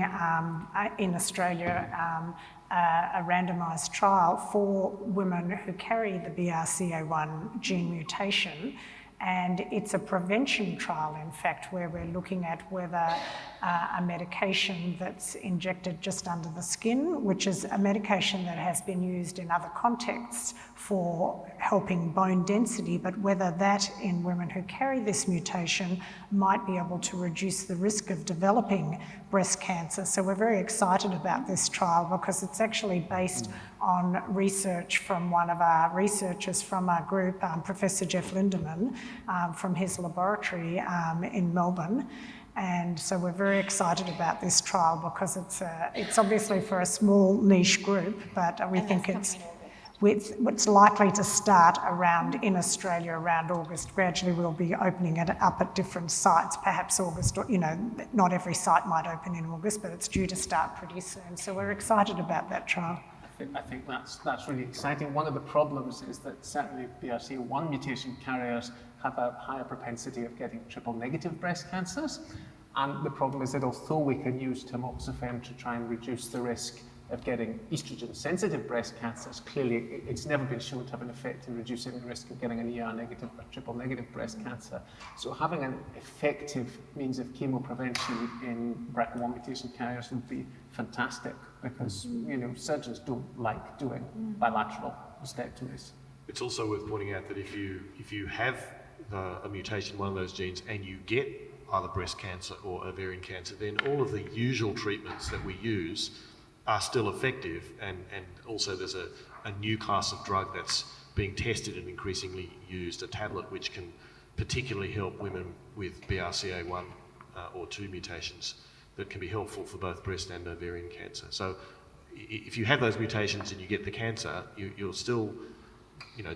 in Australia a randomised trial for women who carry the BRCA1 gene mutation. And it's a prevention trial, in fact, where we're looking at whether a medication that's injected just under the skin, which is a medication that has been used in other contexts for helping bone density, but whether that in women who carry this mutation might be able to reduce the risk of developing breast cancer. So we're very excited about this trial because it's actually based on research from one of our researchers from our group, Professor Jeff Lindeman, from his laboratory in Melbourne. And so we're very excited about this trial because it's obviously for a small niche group, but we think it's likely to start in Australia around August. Gradually we'll be opening it up at different sites, perhaps August, or, you know, not every site might open in August, but it's due to start pretty soon. So we're excited about that trial. I think that's really exciting. One of the problems is that certainly BRCA1 mutation carriers have a higher propensity of getting triple-negative breast cancers. And the problem is that although we can use tamoxifen to try and reduce the risk of getting estrogen-sensitive breast cancers, clearly it's never been shown to have an effect in reducing the risk of getting an ER-negative or triple-negative breast cancer. So having an effective means of chemo prevention in BRCA1 mutation carriers would be fantastic because, you know, surgeons don't like doing bilateral mastectomies. It's also worth pointing out that if you have a mutation in one of those genes and you get either breast cancer or ovarian cancer, then all of the usual treatments that we use are still effective, and also there's a new class of drug that's being tested and increasingly used, a tablet which can particularly help women with BRCA1 or 2 mutations that can be helpful for both breast and ovarian cancer. So if you have those mutations and you get the cancer, you're still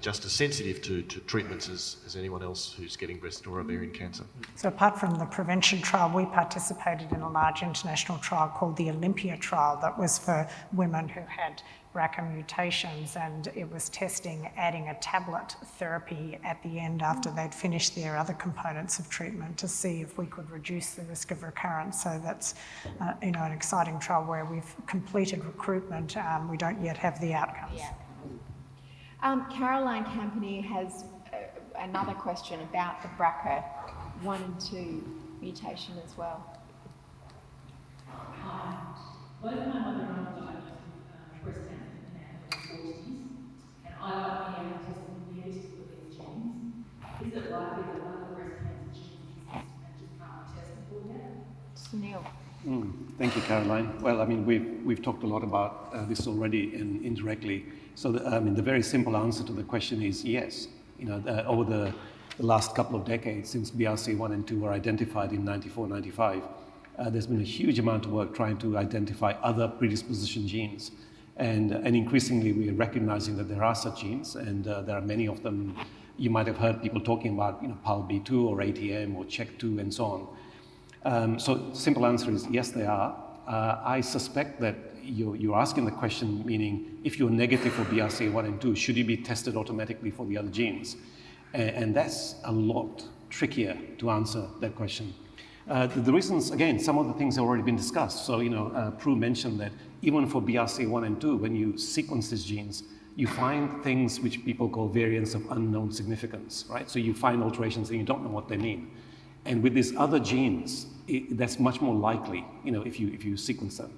just as sensitive to treatments as anyone else who's getting breast or ovarian cancer. So apart from the prevention trial, we participated in a large international trial called the Olympia trial that was for women who had BRCA mutations, and it was testing adding a tablet therapy at the end after they'd finished their other components of treatment to see if we could reduce the risk of recurrence. So that's an exciting trial where we've completed recruitment. We don't yet have the outcomes. Yeah. Caroline Campany has another question about the BRCA1 and 2 mutation as well. Hi. Both my mother and I were diagnosed with breast cancer in our early 40s, and I, like many, have tested various for these genes. Is it likely that other breast cancer genes exist and just can't be tested for yet? Sunil. Thank you, Caroline. Well, I mean, we've talked a lot about this already indirectly. So, the very simple answer to the question is yes. Over the last couple of decades, since BRCA1 and 2 were identified in 94, 95, there's been a huge amount of work trying to identify other predisposition genes. And increasingly, we are recognizing that there are such genes, and there are many of them. You might have heard people talking about, PALB2 or ATM or CHEK2 and so on. So the simple answer is yes, they are. I suspect that you're asking the question, meaning if you're negative for BRCA1 and 2, should you be tested automatically for the other genes? And that's a lot trickier to answer that question. The reasons, again, some of the things have already been discussed. So, Prue mentioned that even for BRCA1 and 2, when you sequence these genes, you find things which people call variants of unknown significance, right? So you find alterations and you don't know what they mean. And with these other genes, that's much more likely, if you sequence them.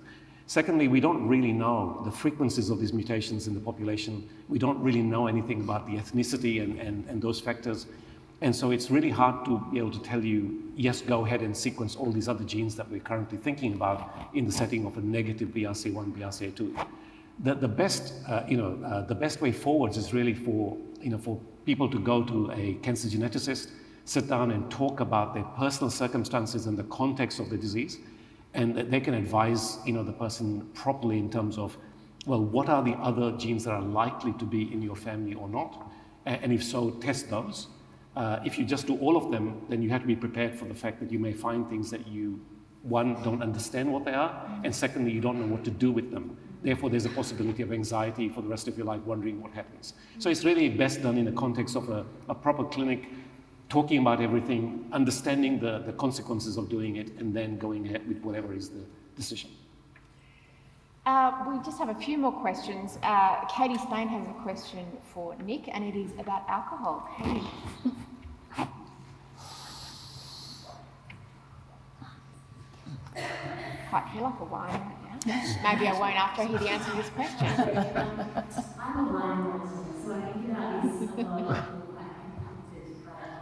Secondly, we don't really know the frequencies of these mutations in the population. We don't really know anything about the ethnicity and those factors. And so it's really hard to be able to tell you, yes, go ahead and sequence all these other genes that we're currently thinking about in the setting of a negative BRCA1, BRCA2. The best way forwards is really for people to go to a cancer geneticist, sit down and talk about their personal circumstances and the context of the disease, and they can advise the person properly in terms of, well, what are the other genes that are likely to be in your family or not, and if so, test those. If you just do all of them, then you have to be prepared for the fact that you may find things that you, one, don't understand what they are, and secondly, you don't know what to do with them. Therefore, there's a possibility of anxiety for the rest of your life, wondering what happens. So it's really best done in the context of a proper clinic, talking about everything, understanding the consequences of doing it, and then going ahead with whatever is the decision. We just have a few more questions. Katie Spain has a question for Nick, and it is about alcohol. Katie. Quite feel like a wine right now. Maybe I won't after I hear the answer to this question. I'm a wine person, so I think about this a lot of people quite impacted quite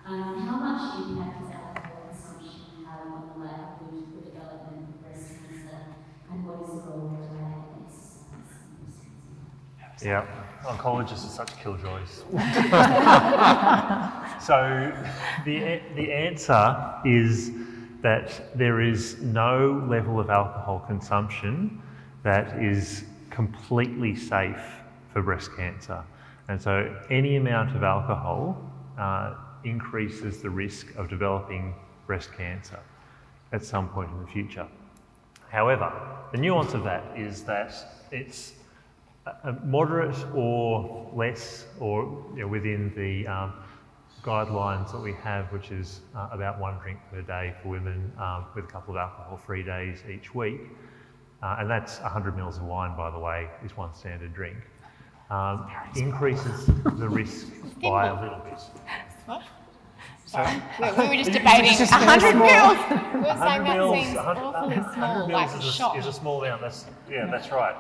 often. How much impact does alcohol consumption have on the likelihood of the development of breast cancer, and what is the role of diet and exercise in breast cancer? Yeah, oncologists are such killjoys. So the answer is that there is no level of alcohol consumption that is completely safe for breast cancer. And so any amount of alcohol increases the risk of developing breast cancer at some point in the future. However, the nuance of that is that it's a moderate or less, or within the guidelines that we have, which is about 1 drink per day for women with a couple of alcohol-free days each week. And that's 100 mils of wine, by the way, is one standard drink. Increases the risk by a little bit. What? Sorry? We were just debating 100 mils. We were saying that seems awfully small, like a shot. Is a small amount. That's right.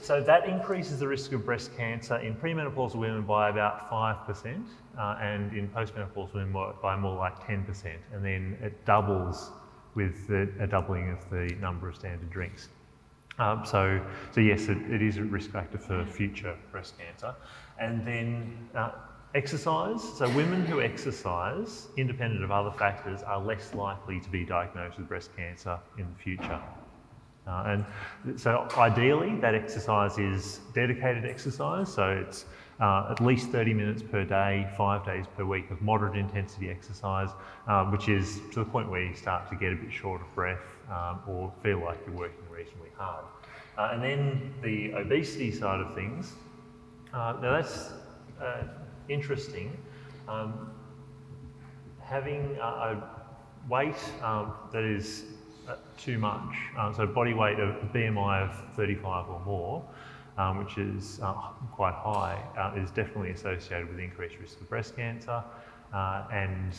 So that increases the risk of breast cancer in premenopausal women by about 5%, and in postmenopausal women by more like 10%, and then it doubles with a doubling of the number of standard drinks. So yes, it is a risk factor for future breast cancer. And then exercise. So women who exercise, independent of other factors, are less likely to be diagnosed with breast cancer in the future. And so ideally, that exercise is dedicated exercise. So it's at least 30 minutes per day, 5 days per week of moderate intensity exercise, which is to the point where you start to get a bit short of breath or feel like you're working reasonably hard. And then the obesity side of things, now that's interesting. Having a weight that is too much, so body weight of BMI of 35 or more, which is quite high, is definitely associated with increased risk of breast cancer, and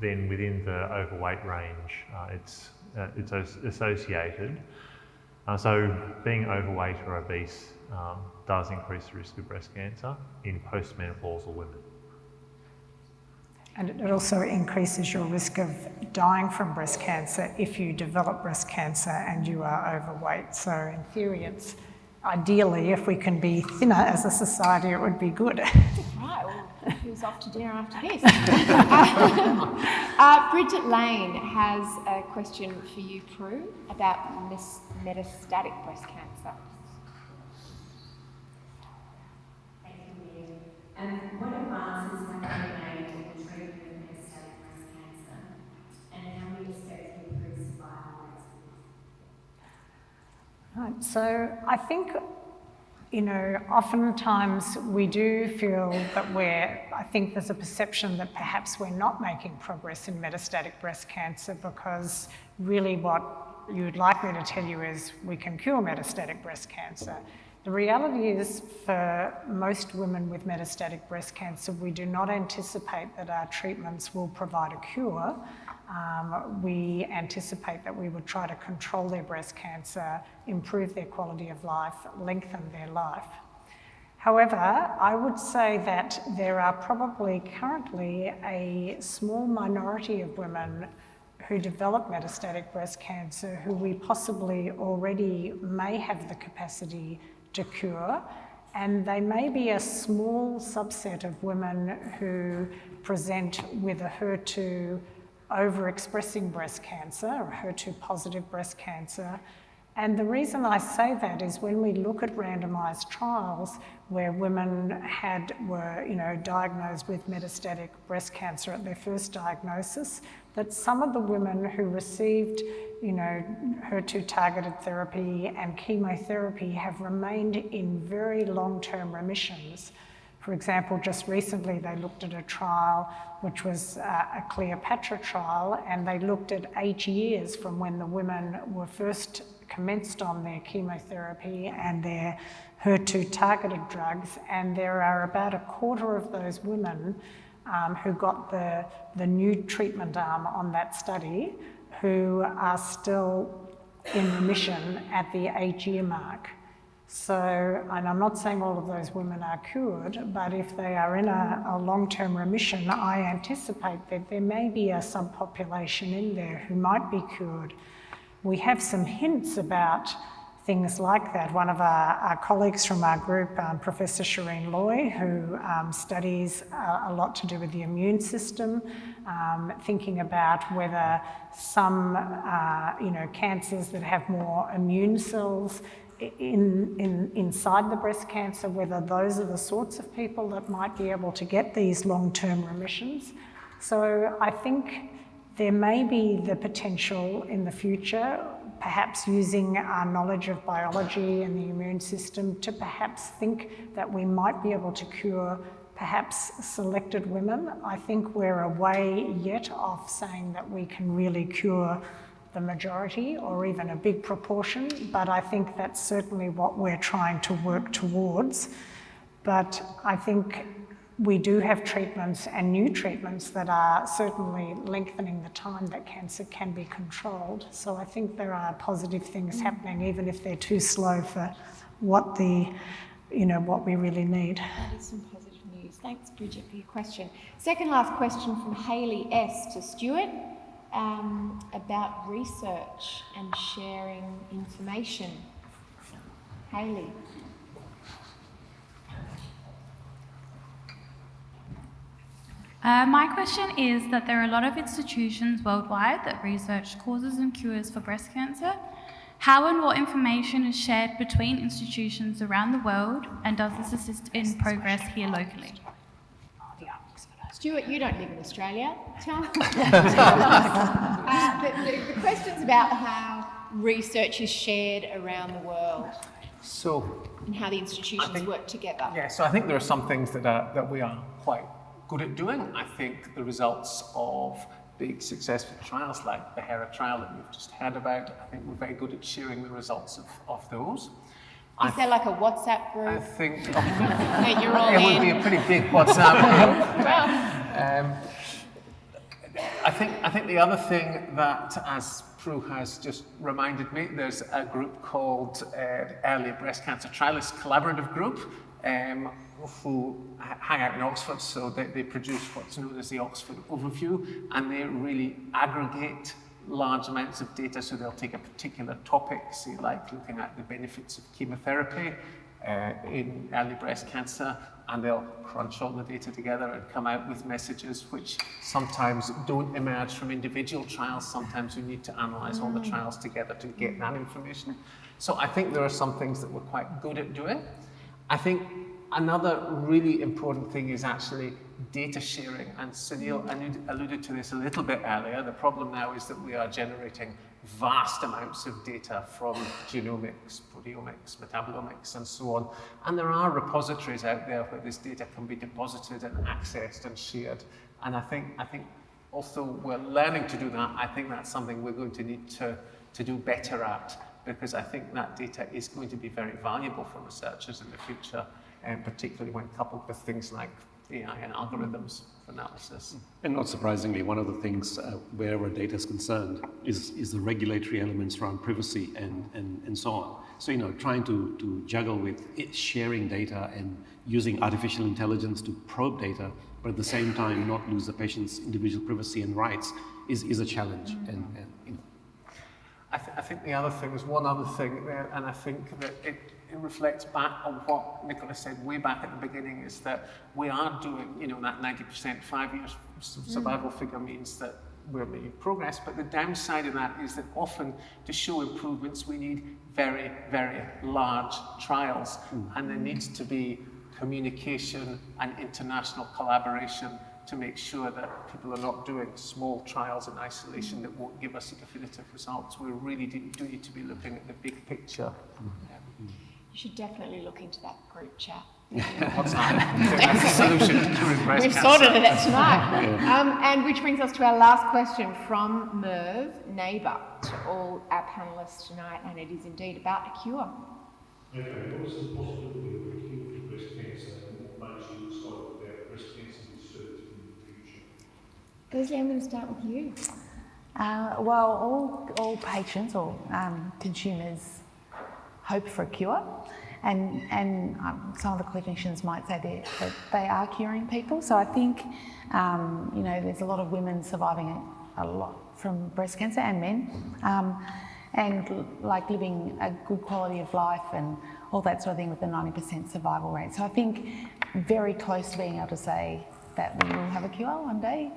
then within the overweight range, it's associated. So being overweight or obese does increase the risk of breast cancer in postmenopausal women. And it also increases your risk of dying from breast cancer if you develop breast cancer and you are overweight. So in theory, it's ideally, if we can be thinner as a society, it would be good. Right, well, who's off to dinner after this? Bridget Lane has a question for you, Prue, about metastatic breast cancer. Thank you. And what advances have been made in the treatment of metastatic breast cancer, and how we expect to improve survival rates? Right, so I think, oftentimes we do feel that I think there's a perception that perhaps we're not making progress in metastatic breast cancer, because really what you'd like me to tell you is we can cure metastatic breast cancer. The reality is, for most women with metastatic breast cancer, we do not anticipate that our treatments will provide a cure. We anticipate that we would try to control their breast cancer, improve their quality of life, lengthen their life. However, I would say that there are probably currently a small minority of women who develop metastatic breast cancer who we possibly already may have the capacity to cure, and they may be a small subset of women who present with a HER2 overexpressing breast cancer or HER2 positive breast cancer. And the reason I say that is when we look at randomised trials where women were diagnosed with metastatic breast cancer at their first diagnosis, that some of the women who received HER2 targeted therapy and chemotherapy have remained in very long-term remissions. For example, just recently they looked at a trial which was a Cleopatra trial, and they looked at 8 years from when the women were first commenced on their chemotherapy and their HER2 targeted drugs, and there are about a quarter of those women who got the new treatment arm on that study who are still in remission at the 8-year mark. So, and I'm not saying all of those women are cured, but if they are in a long-term remission, I anticipate that there may be a subpopulation in there who might be cured. We have some hints about things like that. One of our colleagues from our group, Professor Shireen Loy, who studies a lot to do with the immune system, thinking about whether some cancers that have more immune cells inside the breast cancer, whether those are the sorts of people that might be able to get these long-term remissions. So I think there may be the potential in the future, perhaps using our knowledge of biology and the immune system, to perhaps think that we might be able to cure perhaps selected women. I think we're a way yet off saying that we can really cure the majority or even a big proportion, but I think that's certainly what we're trying to work towards. But I think we do have treatments and new treatments that are certainly lengthening the time that cancer can be controlled. So I think there are positive things happening, even if they're too slow for what the, what we really need. That is some positive news. Thanks, Bridget, for your question. Second last question from Hayley S. to Stuart about research and sharing information. Hayley. My question is that there are a lot of institutions worldwide that research causes and cures for breast cancer. How and what information is shared between institutions around the world, and does this assist in progress here locally? Stuart, you don't live in Australia. Tell us. The question's about how research is shared around the world. And how the institutions work together. Yeah, so I think there are some things that we are quite good at doing. I think the results of big successful trials like the HERA trial that we've just heard about, I think we're very good at sharing the results of those. Is there like a WhatsApp group? I think that you're all it would be a pretty big WhatsApp group. Well. I think the other thing that, as Prue has just reminded me, there's a group called Early Breast Cancer Trialists Collaborative Group, who hang out in Oxford, so they produce what's known as the Oxford Overview, and they really aggregate large amounts of data. So they'll take a particular topic, say like looking at the benefits of chemotherapy in early breast cancer, and they'll crunch all the data together and come out with messages which sometimes don't emerge from individual trials. Sometimes you need to analyse all the trials together to get that information. So I think there are some things that we're quite good at doing. I think another really important thing is actually data sharing, and Sunil alluded to this a little bit earlier. The problem now is that we are generating vast amounts of data from genomics, proteomics, metabolomics, and so on. And there are repositories out there where this data can be deposited and accessed and shared. And I think also we're learning to do that. I think that's something we're going to need to do better at, because I think that data is going to be very valuable for researchers in the future, and particularly when coupled with things like AI and algorithms for analysis. And not surprisingly, one of the things wherever data is concerned is the regulatory elements around privacy and so on. So, trying to juggle with sharing data and using artificial intelligence to probe data, but at the same time not lose the patient's individual privacy and rights is a challenge. I think the other thing is one other thing there, and I think that it reflects back on what Nicholas said way back at the beginning, is that we are doing, that 90% 5 years survival figure means that we're making progress, but the downside of that is that often to show improvements we need very, very large trials, and there needs to be communication and international collaboration to make sure that people are not doing small trials in isolation that won't give us definitive results. We really do need to be looking at the big picture. You should definitely look into that group chat. What's that? That's the solution to curing breast We've cancer. sorted it tonight. And which brings us to our last question from Merv, neighbour, to all our panellists tonight, and it is indeed about a cure. Okay, what is the possibility of a cure for breast cancer, and what makes you excited about breast cancer research in the future? Leslie, I'm going to start with you. Well, all patients or consumers hope for a cure, and some of the clinicians might say that they are curing people. So I think there's a lot of women surviving a lot from breast cancer, and men, and like living a good quality of life and all that sort of thing with the 90% survival rate. So I think very close to being able to say that we will have a cure one day.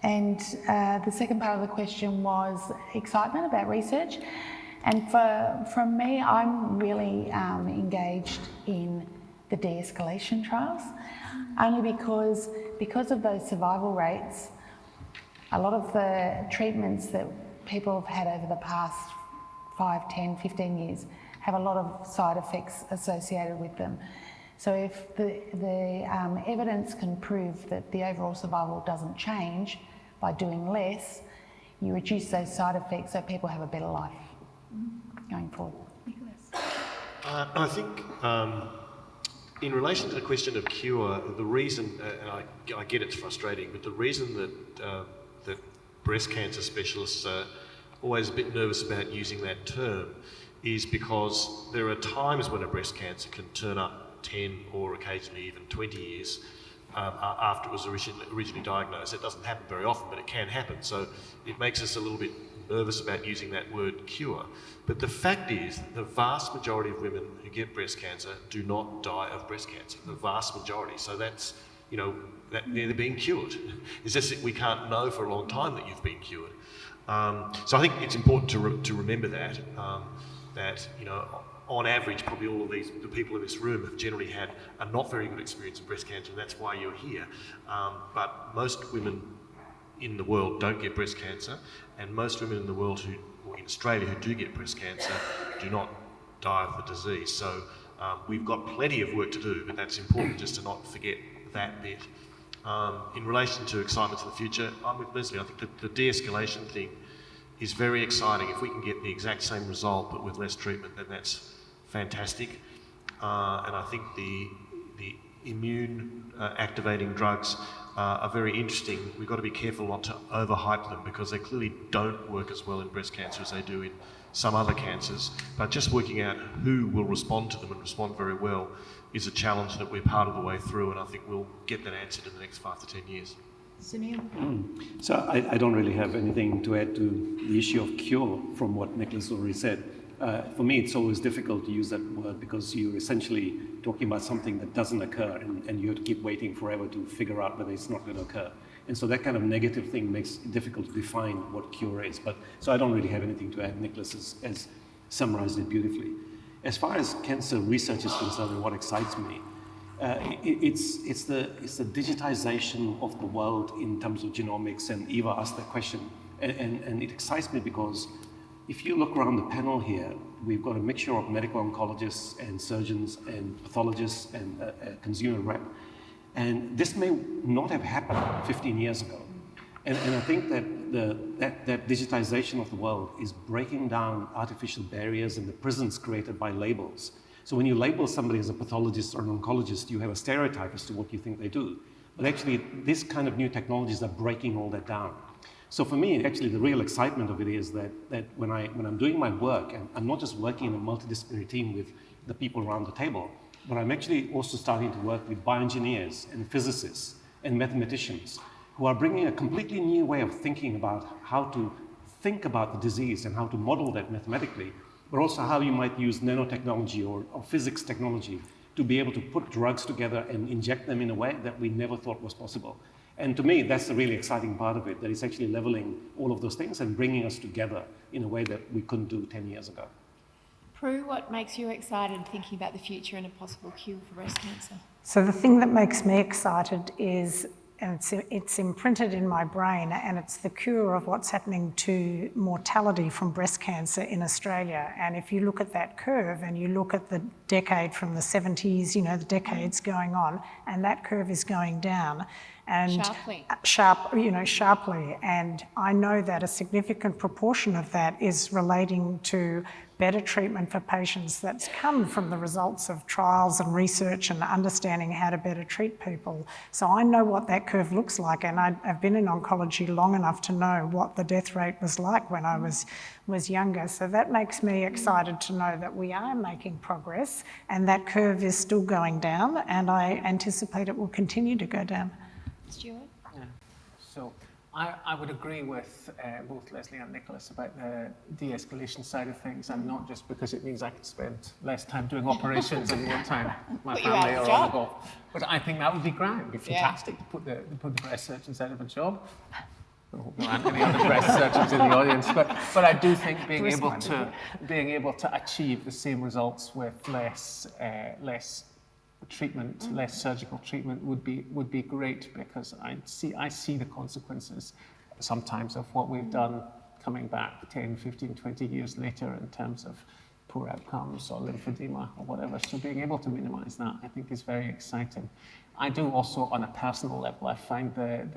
And the second part of the question was excitement about research. And from me, I'm really engaged in the de-escalation trials, only because of those survival rates. A lot of the treatments that people have had over the past 5, 10, 15 years have a lot of side effects associated with them. So if the evidence can prove that the overall survival doesn't change by doing less, you reduce those side effects so people have a better life going forward. I think in relation to the question of cure, the reason, and I get it's frustrating, but the reason that breast cancer specialists are always a bit nervous about using that term is because there are times when a breast cancer can turn up 10 or occasionally even 20 years after it was originally diagnosed. It doesn't happen very often, but it can happen. So it makes us a little bit nervous about using that word cure. But the fact is that the vast majority of women who get breast cancer do not die of breast cancer, the vast majority. So that's, you know, that they're being cured. It's just that we can't know for a long time that you've been cured. So I think it's important to remember that, that, you know, on average, probably all of the people in this room have generally had a not very good experience of breast cancer, and that's why you're here. But most women in the world don't get breast cancer, and most women in the world or in Australia who do get breast cancer do not die of the disease. So we've got plenty of work to do, but that's important just to not forget that bit. In relation to excitement to the future, I'm with Leslie. I think the de-escalation thing is very exciting. If we can get the exact same result but with less treatment, then that's fantastic. And I think the immune activating drugs are very interesting. We've got to be careful not to overhype them because they clearly don't work as well in breast cancer as they do in some other cancers. But just working out who will respond to them and respond very well is a challenge that we're part of the way through, and I think we'll get that answered in the next 5 to 10 years. Sunil? So I don't really have anything to add to the issue of cure from what Nicholas already said. For me, it's always difficult to use that word because you're essentially talking about something that doesn't occur and you have to keep waiting forever to figure out whether it's not going to occur. And so that kind of negative thing makes it difficult to define what cure is. So I don't really have anything to add. Nicholas has summarized it beautifully. As far as cancer research is concerned and what excites me, it's the digitization of the world in terms of genomics, and Eva asked that question. And it excites me because if you look around the panel here, we've got a mixture of medical oncologists and surgeons and pathologists and a consumer rep. And this may not have happened 15 years ago. And I think that that digitization of the world is breaking down artificial barriers and the prisons created by labels. So when you label somebody as a pathologist or an oncologist, you have a stereotype as to what you think they do. But actually, this kind of new technologies are breaking all that down. So for me, actually, the real excitement of it is that when I'm doing my work, and I'm not just working in a multidisciplinary team with the people around the table, but I'm actually also starting to work with bioengineers and physicists and mathematicians who are bringing a completely new way of thinking about how to think about the disease and how to model that mathematically, but also how you might use nanotechnology or physics technology to be able to put drugs together and inject them in a way that we never thought was possible. And to me, that's the really exciting part of it, that it's actually leveling all of those things and bringing us together in a way that we couldn't do 10 years ago. Prue, what makes you excited thinking about the future and a possible cure for breast cancer? So the thing that makes me excited is, and it's imprinted in my brain, and it's the cure of what's happening to mortality from breast cancer in Australia. And if you look at that curve and you look at the decade from the 70s, you know, the decades going on, and that curve is going down. And sharply. And I know that a significant proportion of that is relating to better treatment for patients that's come from the results of trials and research and understanding how to better treat people. So I know what that curve looks like, and I've been in oncology long enough to know what the death rate was like when I was younger. So that makes me excited to know that we are making progress and that curve is still going down, and I anticipate it will continue to go down. Stuart? Yeah. So I would agree with both Leslie and Nicholas about the de-escalation side of things, and not just because it means I can spend less time doing operations and more time with my family or on the golf. But I think that would be grand. It'd be fantastic to put the breast surgeons out of a job. I hope there aren't any other breast surgeons in the audience, but I do think being able to achieve the same results with less treatment, less surgical treatment would be great, because I see the consequences sometimes of what we've done coming back 10, 15, 20 years later in terms of poor outcomes or lymphedema or whatever. So being able to minimize that, I think, is very exciting. I do also, on a personal level, I find the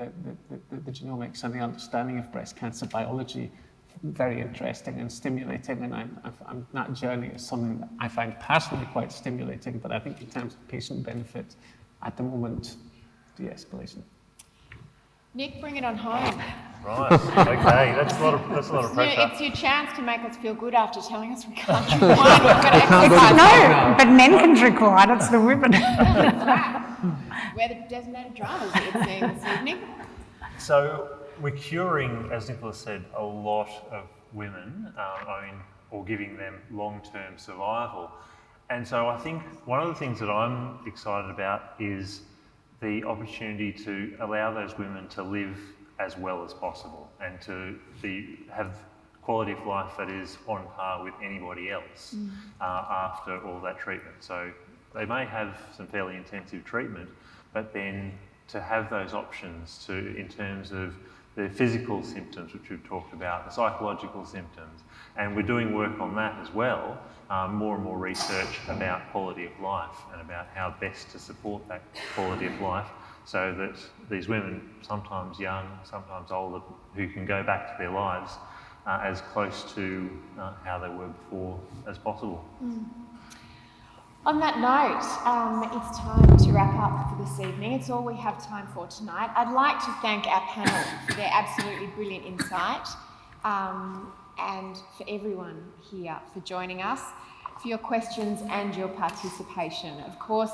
genomics and the understanding of breast cancer biology very interesting and stimulating, and that journey is something that I find personally quite stimulating, but I think in terms of patient benefit, at the moment, de-escalation. Nick, bring it on home. Right, okay, that's a lot of pressure. It's your chance to make us feel good after telling us we can't drink wine. We've got to exercise. No, but men can drink wine, it's the women. We're the designated drivers, it seems, this evening. So we're curing, as Nicholas said, a lot of women, or giving them long-term survival. And so I think one of the things that I'm excited about is the opportunity to allow those women to live as well as possible and to have quality of life that is on par with anybody else after all that treatment. So they may have some fairly intensive treatment, but then to have those options in terms of the physical symptoms, which we've talked about, the psychological symptoms, and we're doing work on that as well, more and more research about quality of life and about how best to support that quality of life so that these women, sometimes young, sometimes older, who can go back to their lives as close to how they were before as possible. On that note, it's time to wrap up for this evening. It's all we have time for tonight. I'd like to thank our panel for their absolutely brilliant insight, and for everyone here for joining us, for your questions and your participation. Of course,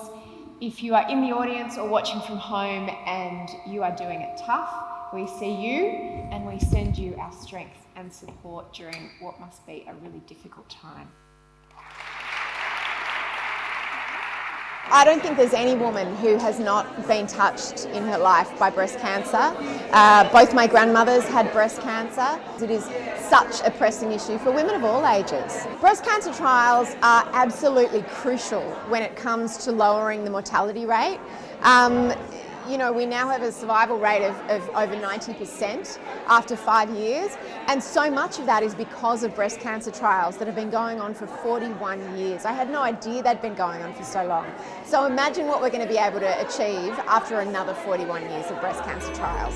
if you are in the audience or watching from home and you are doing it tough, we see you and we send you our strength and support during what must be a really difficult time. I don't think there's any woman who has not been touched in her life by breast cancer. Both my grandmothers had breast cancer. It is such a pressing issue for women of all ages. Breast cancer trials are absolutely crucial when it comes to lowering the mortality rate. You know, we now have a survival rate of over 90% after 5 years, and so much of that is because of breast cancer trials that have been going on for 41 years. I had no idea they'd been going on for so long. So imagine what we're going to be able to achieve after another 41 years of breast cancer trials.